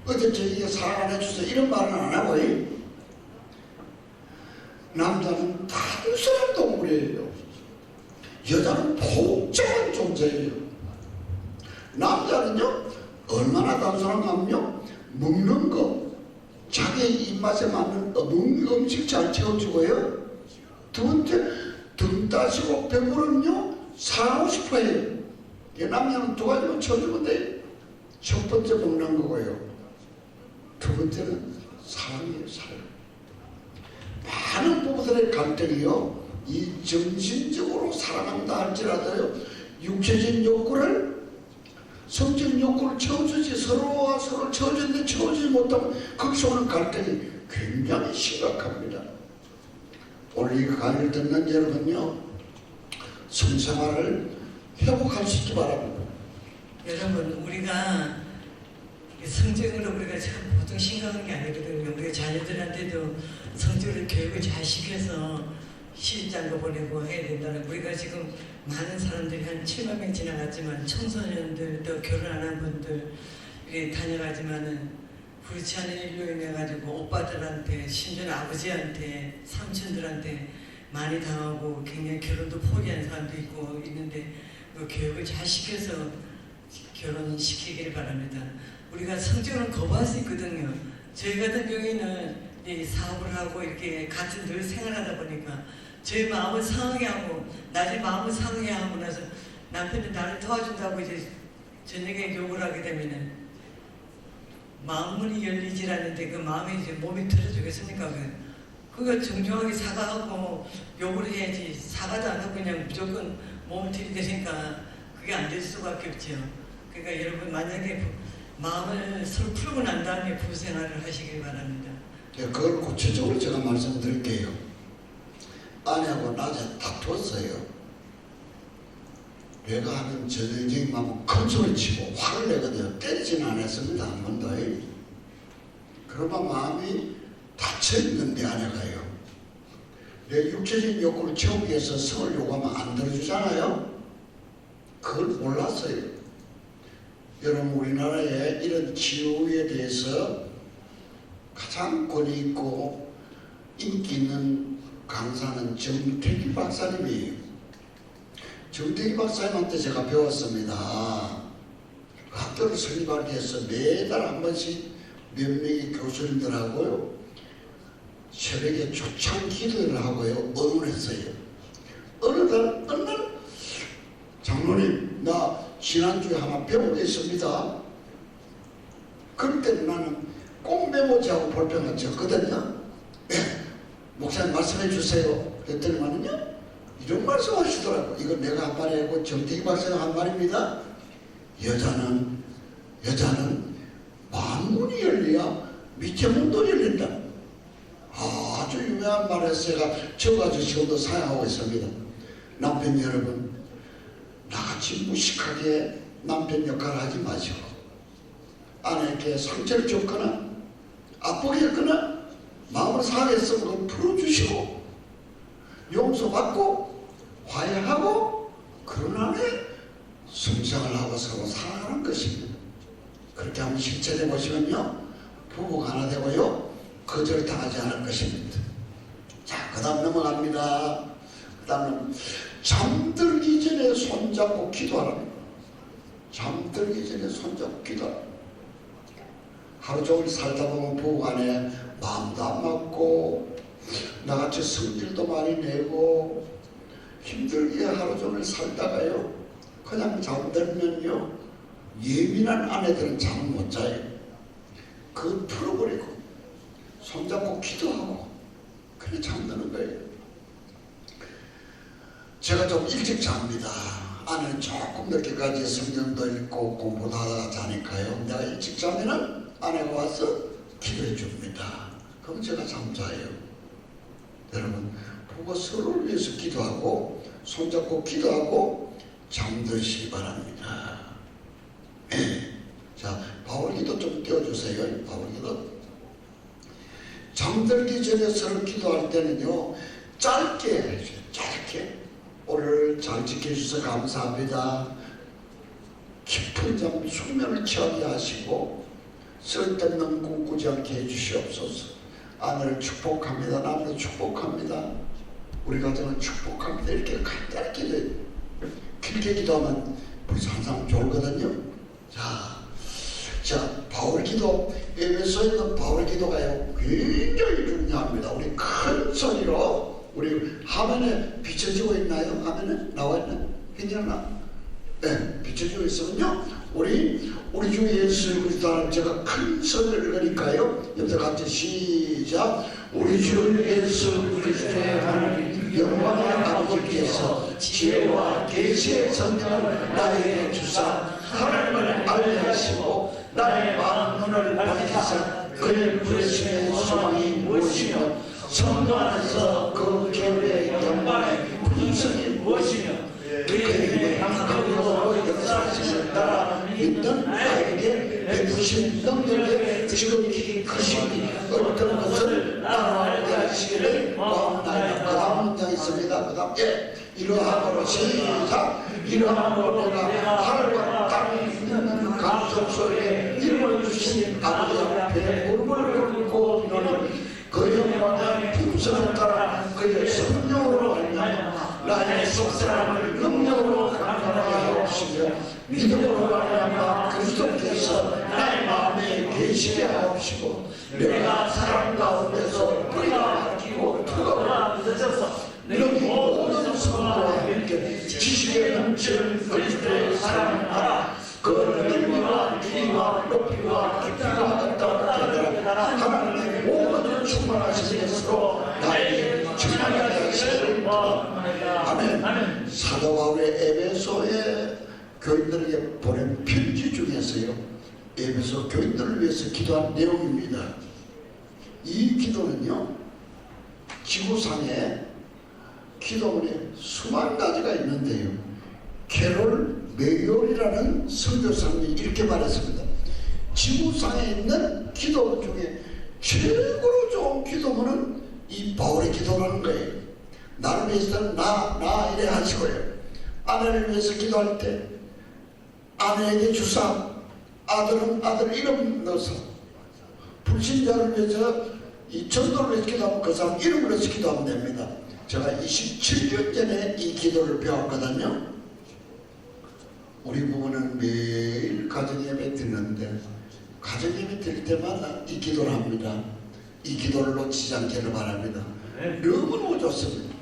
어제 저에게 사랑 안 해주세요 이런 말은 안 하고. 남자는 단순한 동물이에요. 여자는 복잡한 존재예요. 남자는요 얼마나 단순한가 하면요, 먹는 거 자기 입맛에 맞는 음식 잘 채워주고요. 두 번째, 등 따시고 배부르면요 사랑하고 싶어해요. 남자는 두 가지만 채워주면 돼요. 첫 번째 먹는 거고요, 두 번째는 사랑이에요. 사랑. 많은 부부들의 갈등이요, 이 정신적으로 사랑한다 할지라도요 육체적인 욕구를, 성적 욕구를 채워주지, 서로가 서로를 채워주는데 채워주지 못하면 거기서 오는 갈등이 굉장히 심각합니다. 오늘 이 강의를 듣는 여러분요, 성생활을 회복할 수 있기 바랍니다. 여러분, 우리가 성적으로 우리가 참 보통 심각한 게 아니거든요. 우리가 자녀들한테도 성적으로 교육을 잘 시켜서 시집장가 보내고 해야 된다는, 우리가 지금 많은 사람들이 한 7만 명 지나갔지만 청소년들 또 결혼 안 한 분들 이렇게 다녀가지만은 그렇지 않은 일로 인해 가지고 오빠들한테, 심지어 아버지한테, 삼촌들한테 많이 당하고 굉장히 결혼도 포기한 사람도 있고 있는데, 그 교육을 잘 시켜서 결혼시키길 바랍니다. 우리가 성적으로는 거부할 수 있거든요. 저희 같은 경우에는 이 사업을 하고 이렇게 같이 늘 생활하다 보니까 저희 마음을 상하게 하고, 나중에 마음을 상하게 하고 나서 남편이 나를 도와준다고 이제 저녁에 욕을 하게 되면은 마음문이 열리질 않는데 그 마음이 이제 몸이 들어주겠습니까? 그거 정중하게 사과하고 욕을 해야지, 사과도 안 하고 그냥 무조건 몸을 들이대니까 그게 안 될 수밖에 없죠. 그러니까 여러분, 만약에 마음을 서로 풀고 난 다음에 부부생활을 하시길 바랍니다. 그걸 구체적으로 제가 말씀드릴게요. 아내하고 낮에 다투었어요. 내가 하는 전형적인 마음은 큰 소리 치고 화를 내거든요. 때리지는 않았습니다. 한 번도. 그러면 마음이 닫혀있는데 아내가요, 내 육체적인 욕구를 채우기 위해서 성을 요구하면 안 들어주잖아요. 그걸 몰랐어요. 여러분, 우리나라에 이런 치유에 대해서 가장 권위 있고 인기 있는 강사는 정태기 박사님이에요. 정태기 박사님한테 제가 배웠습니다. 학교를 설립하기 위해서 매달 한 번씩 몇 명의 교수님들하고요 새벽에 초청 기도를 하고요 의논했어요. 어느 날 장로님, 나 지난주에 하나 배운 게 있습니다. 그럴 때 나는 꼭 메모지하고 볼펜을 쳤거든요. 네, 목사님 말씀해 주세요. 그랬더니만은요 이런 말씀 하시더라고. 이건 내가 한 말이 아니고 정태기 박사가 한 말입니다. 여자는 마음문이 열려야 밑에 문도 열린다. 아주 유명한 말을 제가 저가지고 지금도 사용하고 있습니다. 남편 여러분, 나같이 무식하게 남편 역할을 하지 마시고 아내에게 상처를 줬거나 아프겠거나 마음을 상했으면 풀어주시고 용서받고 화해하고 그런 안에 성장을 하고 서로 살아가는 것입니다. 그렇게 한번 실천해 보시면요, 부부가 하나 되고요, 거절당하지 않을 것입니다. 자, 그 다음 넘어갑니다. 그 다음은 잠들기 전에 손잡고 기도하랍니다. 잠들기 전에 손잡고 기도하랍니다. 하루 종일 살다 보면 부부 간에 마음도 안 맞고 나같이 성질도 많이 내고 힘들게 하루 종일 살다가요, 그냥 잠들면요, 예민한 아내들은 잠 못 자요. 그거 풀어버리고 손잡고 기도하고 그래 잠드는 거예요. 제가 좀 일찍 잡니다. 아내는 조금 늦게까지 성경도 읽고 공부도 하다가 자니까요, 내가 일찍 자면은 아내가 와서 기도해 줍니다. 그럼 제가 잠자요. 여러분, 부부가 서로를 위해서 기도하고 손잡고 기도하고 잠드시기 바랍니다. 자, 바울기도 좀 띄워주세요. 바울기도. 잠들기 전에 서로 기도할 때는요, 짧게 해주세요. 짧게. 오늘 잘 지켜주셔서 감사합니다. 깊은 잠 숙면을 취하게 하시고 쓸데없는 꿈 꾸지 않게 해주시옵소서. 아내를 축복합니다. 남을 축복합니다. 우리 가정을 축복합니다. 이렇게 간단하게 길게 기도하면 벌써 항상 좋거든요. 자, 바울기도, 에베소에 있는 바울기도가요, 굉장히 중요합니다. 우리 큰 소리로, 우리 화면에 비춰지고 있나요? 화면에 나와 있나요? 괜찮나? 네, 비춰지고 있으면요, 우리 주 예수 그리스도 제가 큰 소리를 읽으니까요, 여기서 같이 시작. 우리 주 예수 그리스도의 하나님 영광의 아버지께서 지혜와 계시의 성령을 나에게 주사 하나님을 알게 하시고 나의 마음 눈을 밝히사 그의 부르심의 소망이 무엇이며 성도 안에서 그 교회의 영광의 분성이 무엇이며 그의 강력으로 역사하심을 따라 믿는 나에게 베푸신 능력의 지극히 크심이 어떤 것을 나로 알게 하시기를 원하나이다. 그 다음 문장이 있습니다. 그 다음 이러함으로 시작. 이러함으로 내가 하늘과 땅이 있는 감성 속에 이름을 주신 아버지 앞에 무릎을 꿇고 너는 그 영광의 풍성을 따라 그의 성령으로 말미암아 나의 속사람을 능력으로 강건하게 하옵시며 믿음으로 말미암아 그리스도께서 나의 마음에 계시게 하옵시고 내가 사람 가운데서 뿌리가 바뀌고 뜨거워 늦어서 너희 모든 성도와 함께 지식에 넘치는 그리스도의 사랑을 알아 그 넓이와 길이와 높이와 깊이가 어떠하게 하나님의 모든 충만하신 것으로 나에게 충만하게 하시기를 원하나이다. 아멘. 사도 바울의 에베소의 교인들에게 보낸 편지 중에서요, 에베소 교인들을 위해서 기도한 내용입니다. 이 기도는요, 지구상에 기도문에 수만 가지가 있는데요, 캐롤 메이올이라는 선교사님이 이렇게 말했습니다. 지구상에 있는 기도 중에 최고로 좋은 기도문은 이 바울의 기도라는 거예요. 나를 위해서는 나 이래 하시고요, 아내를 위해서 기도할 때 아내에게 주사, 아들은 아들 이름 넣어서, 불신자를 위해서 이 전도를 위해서 기도하면 그 사람 이름을 넣어서 기도하면 됩니다. 제가 27년 전에 이 기도를 배웠거든요. 우리 부부는 매일 가정예배 드리는데 가정예배 드릴 때마다 이 기도를 합니다. 이 기도를 놓치지 않기를 바랍니다. 너무너무 좋습니다.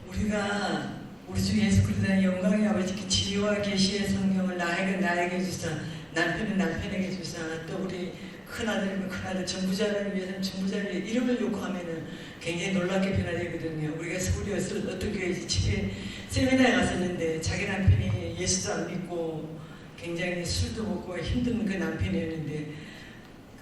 우리가 우리 주 예수 그리스도의 영광의 아버지께 지혜와 계시의 성령을 나에게 주사, 남편은 남편에게 주사, 또 우리 큰아들이면 큰아들, 전부자를 위해서는 전부자를 위해 이름을 요구하면은 굉장히 놀랍게 변화되거든요. 우리가 서울에 어떤 교회 집회 세미나에 갔었는데 자기 남편이 예수도 안 믿고 굉장히 술도 먹고 힘든 그 남편이었는데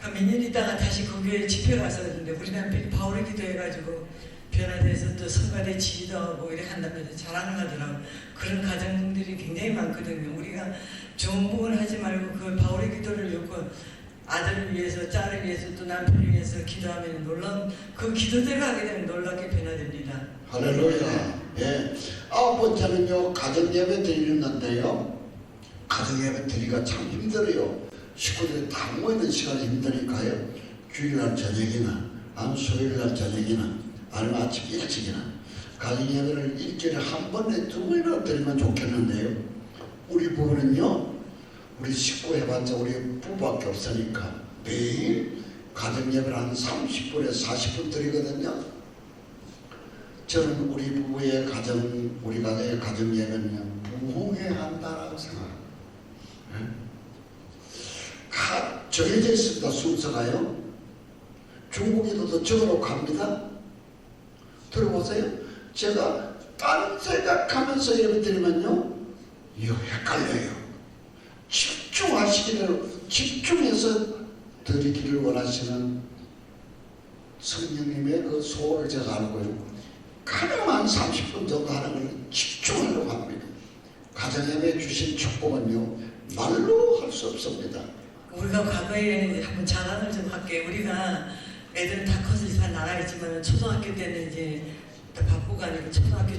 몇 년 있다가 다시 그 교회 집회 갔었는데 우리 남편이 바울의 기도해가지고 변화돼서 또 성가대 지휘도 하고 이렇게 한다면서 자랑을 하더라고. 그런 가정들이 굉장히 많거든요. 우리가 좋은 부분 하지 말고 그 바울의 기도를 엮고 아들을 위해서, 딸을 위해서, 또 남편을 위해서 기도하면 놀라운, 그 기도대로 하게 되면 놀랍게 변화됩니다. 할렐루야. 예. 아홉 번째는요, 가정예배 드리는데요. 가정예배 드리기가 참 힘들어요. 식구들이 다 모이는 시간이 힘드니까요. 주일날 저녁이나, 아니면 수요일날 저녁이나, 아니면 아침 일찍이나, 가정예배를 일주일에 한 번에 두 번이나 드리면 좋겠는데요. 우리 부부는요, 우리 식구 해봤자 우리 부부밖에 없으니까 매일 가정예배를 한 30분에서 40분 드리거든요. 저는 우리 부부의 우리 가정의 가정예배는 부흥해야 한다라고 생각합니다. 정해져 있습니다. 순서가요. 중국에도 적어놓고 갑니다. 들어보세요. 제가 딴 생각하면서 예배 드리면요, 이거 헷갈려요. 집중해서 드리기를 원하시는 성령님의 그 소원을 제가 알고요. 가능한 30분 정도 하는 걸 집중하려고 합니다. 가정예배 주신 축복은요, 말로 할 수 없습니다. 우리가 과거에 한번 자랑을 좀 할게요. 우리가 애들은 다 커서 다 나가 있지만 초등학교 때는 이제 바쁘고 아니고 초등학교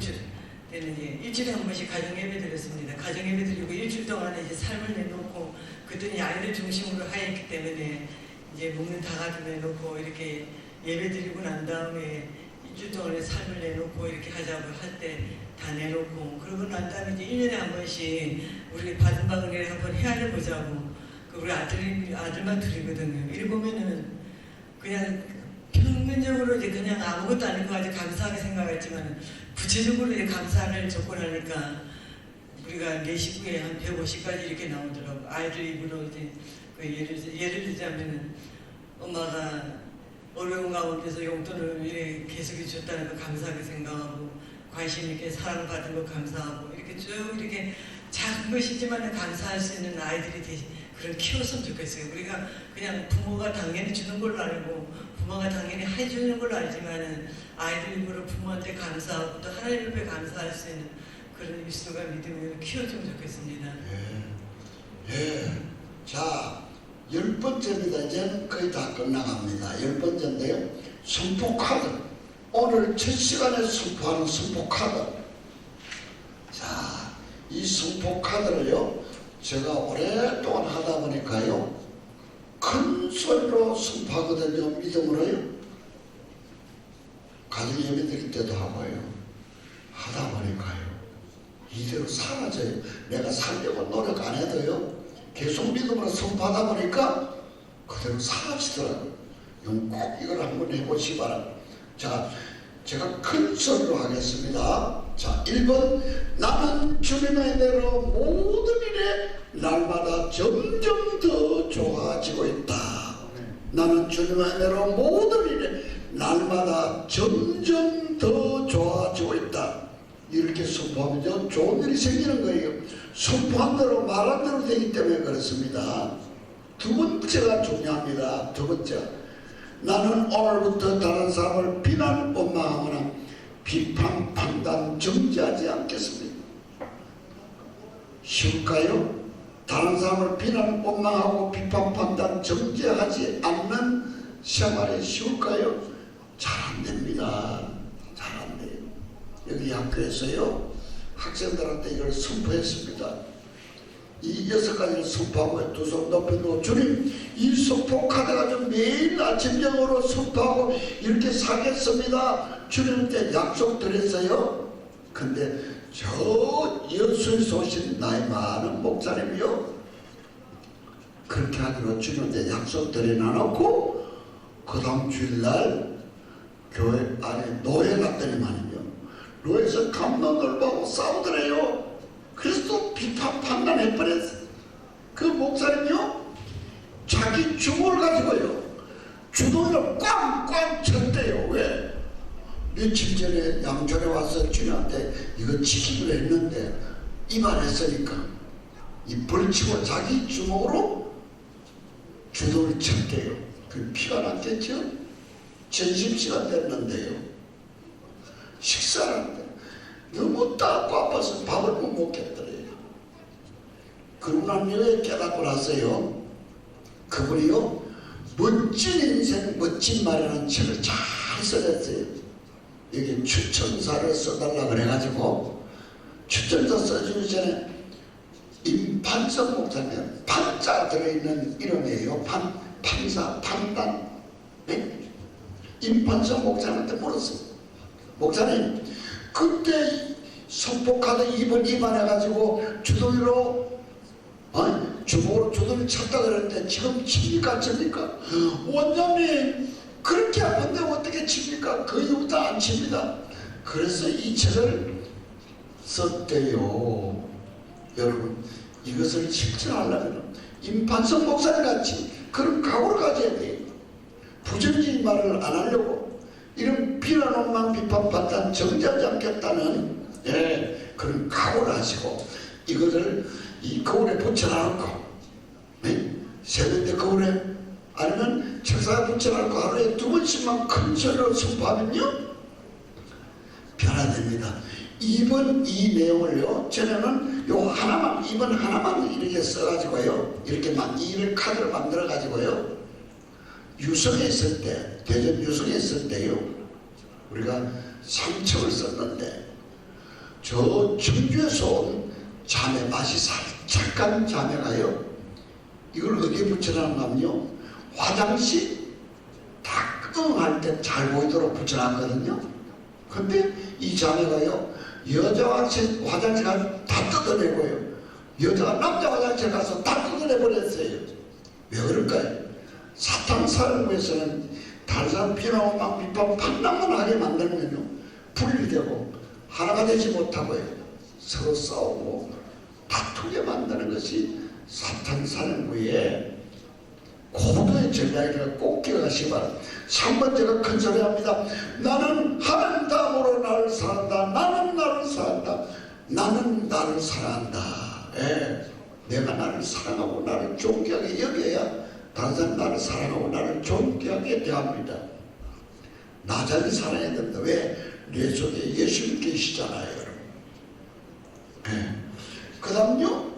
때는 이제 일주일에 한 번씩 가정예배 드렸습니다. 가정예배 드리고 일주일 동안에 이제 삶을 내놓고, 그랬더니 아이들 중심으로 하였기 때문에 이제 먹는 다 가져내놓고 이렇게 예배 드리고 난 다음에 일주일 동안에 삶을 내놓고 이렇게 하자고 할 때 다 내놓고, 그러고 난 다음에 이제 1년에 한 번씩 우리 받은 바 은혜를 한번 헤아려 보자고, 우리 아들만 둘이거든요. 이래 보면은 그냥 평면적으로 이제 그냥 아무것도 아닌 것 같이 감사하게 생각했지만, 구체적으로 이제 감사를 조건하니까 우리가 내 식구에 한 150가지 이렇게 나오더라고. 아이들 입으로 이제 예를 들자면은 엄마가 어려운 가운데서 용돈을 이렇게 계속 줬다는 거 감사하게 생각하고, 관심 있게 사랑받은 거 감사하고, 이렇게 쭉 이렇게 작은 것이지만 감사할 수 있는 아이들이 그런 키웠으면 좋겠어요. 우리가 그냥 부모가 당연히 주는 걸로 알고, 부모가 당연히 해주는 걸로 알지만은 아이들 입으로 부모한테 감사하고 또 하나님 앞에 감사할 수 있는 그런 일수가 믿음을 키워주면 좋겠습니다. 예. 자, 10번째입니다. 이제는 거의 다 끝나갑니다. 10번째인데요. 선포카드. 오늘 첫 시간에 선포하는 선포카드. 자, 이 선포카드를요, 제가 오랫동안 하다 보니까요, 큰 소리로 선포하거든요. 믿음으로요. 가정 예배 드릴 때도 하고요. 하다 보니까요, 이대로 사라져요. 내가 살려고 노력 안 해도요, 계속 믿음으로 선포하다 보니까 그대로 사라지더라고요. 꼭 이걸 한번 해보시기 바랍니다. 자, 제가 큰 소리로 하겠습니다. 자, 1번. 나는 주님의 은혜로 모든 일에 날마다 점점 더 좋아지고 있다. 나는 주님의 은혜로 모든 일에 날마다 점점 더 좋아지고 있다. 이렇게 선포하면 좋은 일이 생기는 거예요. 선포한 대로 말한 대로 되기 때문에 그렇습니다. 두 번째가 중요합니다. 두 번째. 나는 오늘부터 다른 사람을 비난, 원망하거나 비판, 판단, 정죄하지 않겠습니다. 쉬울까요? 다른 사람을 비난, 원망하고 비판, 판단, 정죄하지 않는 생활이 쉬울까요? 잘 안 됩니다. 잘 안 돼요. 여기 학교에서요, 학생들한테 이걸 선포했습니다. 이 6가지를 선포하고 두 손 높이 들고, 주님, 이 선포 카드가 좀 매일 아침 저녁으로 선포하고 이렇게 살겠습니다. 주님한테 약속드렸어요. 근데 저 여수에서 오신 나이 많은 목사님이요, 그렇게 하기로 주님한테 약속드려 놔놓고 그 다음 주일날 교회 안에 노예 갔더니만요, 노예에서 감론을 보고 싸우더래요. 그래서 또 비판 판단해버렸어. 그 목사님이요, 자기 주먹을 가지고요, 주둥이를 꽝꽝 쳤대요. 왜? 며칠 전에 양촌에 와서 주님한테 이거 지키기로 했는데 이발했으니까 이 벌치고 자기 주먹으로 주둥이를 쳤대요. 그 피가 났겠죠? 점심시간 됐는데요, 식사를 한대. 너무 따고 아파서 밥을 못 먹겠더래요. 그러고 난 후에 깨닫고 나서요, 그분이요 멋진 인생 멋진 말이라는 책을 잘 써냈어요. 여기 추천사를 써달라 그래가지고 추천사 써주기 전에 임판석 목사님, 판자 들어있는 이름이에요. 판사, 판단. 네? 임판석 목사님한테 물었어요. 목사님, 그때 선포카드 입안해가지고 주둥이로 주먹으로 주둥이 쳤다 그랬는데 지금 칩니까 칩니까? 원장님 그렇게 아픈데 어떻게 칩니까? 그 이후부터 안 칩니다. 그래서 이 책을 썼대요. 여러분 이것을 실천하려면 임판석 목사님 같이 그런 각오를 가져야 돼요. 부정적인 말을 안 하려고 이런 비난 원망 비판받다 정지하지 않겠다는 그런 각오를 하시고 이것을 이 거울에 붙여놓고 세면대 거울에 아니면 책상에 붙여놓고 하루에 2번씩만 큰 소리로 선포하면요 변화됩니다. 이번 이 내용을요 전에는 요 하나만 이번 하나만 이렇게 써가지고요 이렇게 이를 카드를 만들어 가지고요 유성에 있을 때 대전 유성에 있을 때요 우리가 3첩을 썼는데 저 청주에서 온 자매 맛이 살짝간 자매가요 이걸 어디에 붙여놨냐면요 화장실 닦음할 때 잘 보이도록 붙여놨거든요. 근데 이 자매가요 여자 화장실 가서 다 뜯어내고요 여자가 남자 화장실 가서 다 뜯어내버렸어요. 왜 그럴까요? 사탄 사령부에서는 다른 사람 비난하고 막 비판 판단만 하게 만들면요 분리되고 하나가 되지 못하고요 서로 싸우고 다투게 만드는 것이 사탄 사령부의 고도의 전략이라 꼭 기억하시기 바랍니다. 3번째가 큰 소리 합니다. 나는 하나님 다음으로 나를 사랑한다. 나는 나를 사랑한다. 나는 나를 사랑한다. 내가 나를 사랑하고 나를 존귀하게 여겨야 다른 사람 나를 사랑하고 나를 존귀하게 대합니다. 나 자신 사랑해야 됩니다. 왜? 내 속에 예수님 계시잖아요, 여러분. 그 다음요,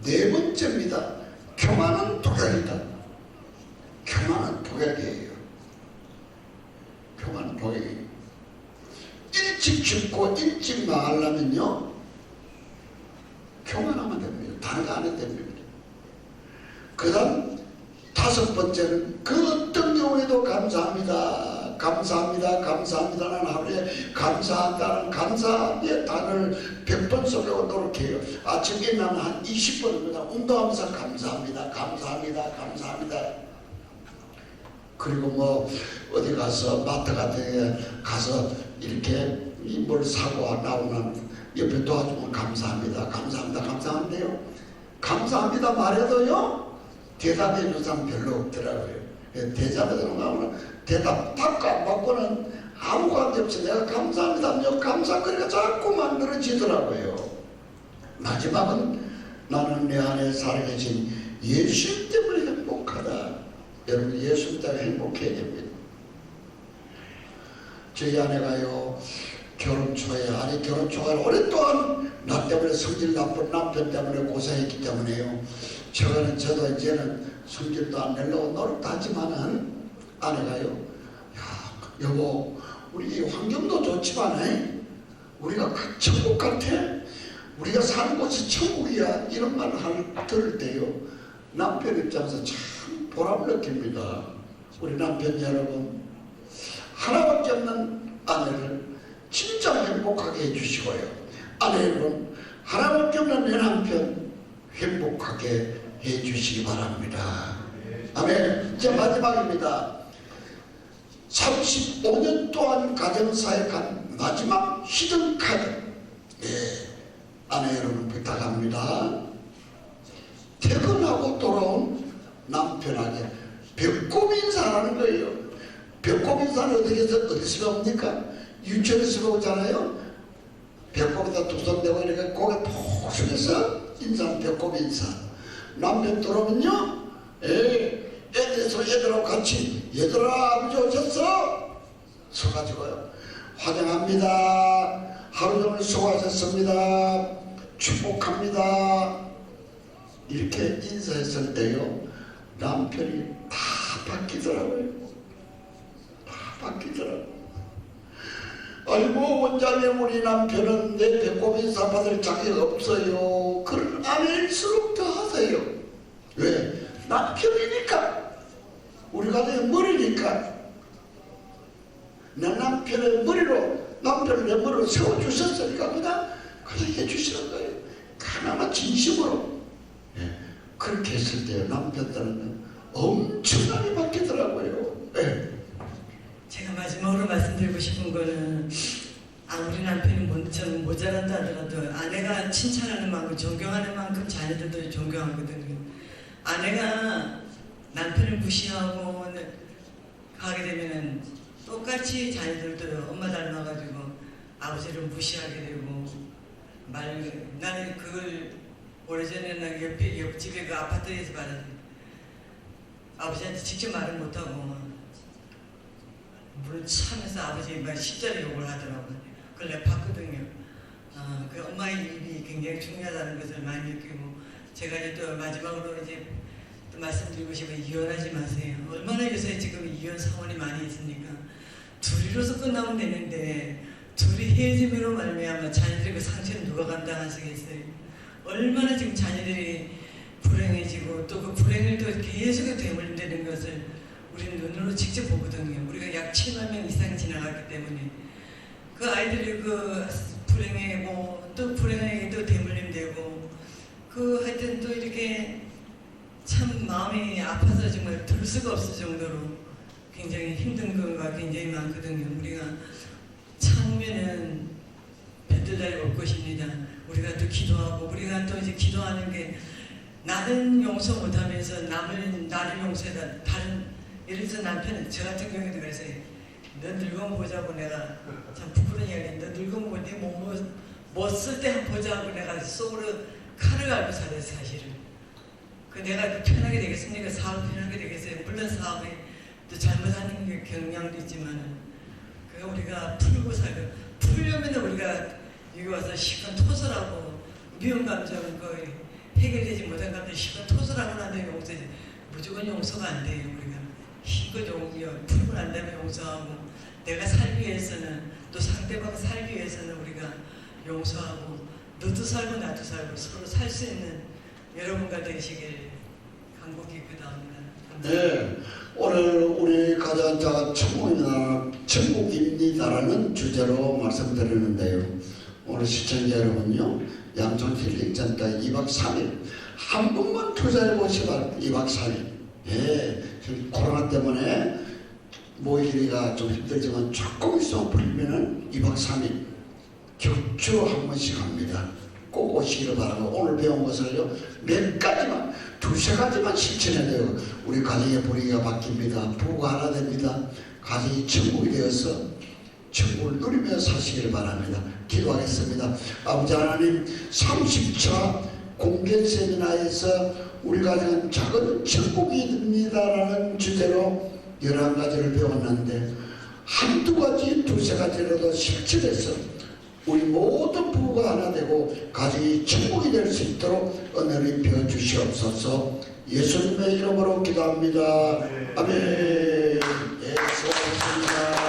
4번째입니다. 교만은 독약이다. 교만은 독약이에요. 교만은 독약이에요. 일찍 죽고 일찍 망하려면요, 교만하면 됩니다. 다른 안 해도 됩니다. 그 다음 5번째는 그 어떤 경우에도 감사합니다. 감사합니다. 감사합니다는 하루에 감사한다는 감사의 단어를 100번 써려고 노력해요. 아침에 일어나면 한 20번입니다. 운동하면서 감사합니다. 감사합니다. 감사합니다. 그리고 뭐 어디 가서 마트 같은 데 가서 이렇게 뭘 사고 나오면 옆에 도와주면 감사합니다. 감사합니다. 감사한데요. 감사합니다 말해도요. 대답해 주는 사람 별로 없더라고요. 대답해 주는 거 하면 대답 받고 안 받고는 아무 관계 없이 내가 감사합니다. 감사거리가 자꾸 만들어지더라고요. 마지막은 나는 내 안에 살아계신 예수 때문에 행복하다. 여러분 예수 때문에 행복해야 됩니다. 저희 아내가요 결혼 초에 결혼 초에 오랫동안 나 때문에 성질 나쁜 남편 때문에 고생했기 때문에요. 저도 이제는 성질도 안 내려고 노력도 하지만은 아내가요 야 여보 우리 환경도 좋지만 우리가 천국 같아. 우리가 사는 곳이 천국이야. 이런 말을 들을 때요 남편 입장에서 참 보람을 느낍니다. 우리 남편 여러분 하나밖에 없는 아내를 진짜 행복하게 해주시고요. 아내 여러분 하나밖에 없는 내 남편 행복하게 해주시기 바랍니다. 아멘. 이제 마지막입니다. 35년 동안 가정사역한 마지막 히든카드. 아내 여러분 부탁합니다. 퇴근하고 돌아온 남편에게 배꼽 인사하는 거예요. 배꼽 인사는 어디서 배웁니까? 유치원에서 배우잖아요. 배꼽에다 두 손 대고 이렇게 고개 푹 숙여서 인사는 배꼽 인사. 남편 들어오면요 애들하고 같이 얘들아 아버지 오셨어? 서가지고요 환영합니다. 하루 종일 수고하셨습니다. 축복합니다. 이렇게 인사했을 때요 남편이 다 바뀌더라고요. 다 바뀌더라고요. 아이고 원장님, 우리 남편은 내 배꼽 인사 받을 자격 없어요. 그런 아내일수록 더 하세요. 왜? 남편이니까. 우리 가정의 머리니까. 내 남편의 머리로, 남편을 내 머리로 세워주셨으니까 그냥 해주시는 거예요. 하나만 진심으로. 예. 그렇게 했을 때 남편들은 엄청나게 바뀌더라고요. 예. 제가 마지막으로 말씀드리고 싶은 거는, 아무리 남편이 저는 모자란다 하더라도 아내가 칭찬하는 만큼, 존경하는 만큼 자녀들도 존경하거든요. 아내가 남편을 무시하고 가게 되면은 똑같이 자녀들도 엄마 닮아가지고 아버지를 무시하게 되고, 나는 그걸 오래전에는 옆집에 그 아파트에서 받았는데 아버지한테 직접 말을 못하고 물을 차면서 아버지 막 십자리 욕을 하더라고요. 그걸 내가 봤거든요. 그 엄마의 일이 굉장히 중요하다는 것을 많이 느끼고, 제가 이제 또 마지막으로 이제 또 말씀드리고 싶어요. 이혼하지 마세요. 얼마나 요새 지금 이혼 사원이 많이 있습니까? 둘이로서 끝나면 되는데 둘이 헤어짐으로 말미암아 자녀들의 그 상처는 누가 감당하시겠어요? 얼마나 지금 자녀들이 불행해지고 또 그 불행을 또 계속 되물리는 것을 우리는 눈으로 직접 보거든요. 우리가 약 7만 명 이상이 지나갔기 때문에 그 아이들이 그 불행해고 또 불행하게 또 대물림되고, 그 하여튼 또 이렇게 참 마음이 아파서 정말 들 수가 없을 정도로 굉장히 힘든 거가 굉장히 많거든요. 우리가 참으면은 뱉어잘 올 것입니다. 우리가 또 기도하고, 우리가 또 이제 기도하는 게 나는 용서 못하면서 나를 용서해다. 다른, 예를 들어서 남편은, 저 같은 경우에도 그랬어요. 너 늙으면 보자고, 내가 참 부끄러운 이야기, 너 늙으면 보니 못 쓸 때 한번 보자고 내가 속으로 칼을 갈고 살았어요, 사실은. 그 내가 편하게 되겠습니까? 사업 편하게 되겠어요? 물론 사업에 또 잘못하는 게 경향도 있지만은, 그 우리가 풀고 살고, 풀려면 우리가 여기 와서 시간 토설하고, 미운 감정은 거의 해결되지 못한 감정 시간 토설하고 난 다음에 용서해. 무조건 용서가 안 돼요. 우리가 힘껏 풀고 난 다음에 용서하고, 내가 살기 위해서는, 또 상대방 살기 위해서는 우리가 용서하고, 너도 살고 나도 살고 서로 살 수 있는 여러분과 되시길 간곡히 기도합니다. 네, 오늘 우리 가정자가 천국입니다라는 주제로 말씀드리는데요. 오늘 시청자 여러분요, 양천 힐링센터 2박 3일 한 번만 투자해 보시면 2박 3일. 예, 지금 코로나 때문에 모이기가 좀 힘들지만 조금 있으면 풀리면은 2박 3일 격주 한 번씩 합니다. 꼭 오시기를 바라고, 오늘 배운 것을요 몇 가지만, 두세 가지만 실천해야 돼요. 우리 가정의 분위기가 바뀝니다. 부부가 하나 됩니다. 가정이 천국이 되어서 천국을 누리며 사시기를 바랍니다. 기도하겠습니다. 아버지 하나님, 30차 공개 세미나에서 우리 가정은 작은 천국이 됩니다라는 주제로 11가지를 배웠는데, 한두 가지, 두세 가지라도 실천해서 우리 모든 부부가 하나 되고 가정이 천국이 될 수 있도록 은혜를 입혀 주시옵소서. 예수님의 이름으로 기도합니다. 아멘. 예, 수고하셨습니다.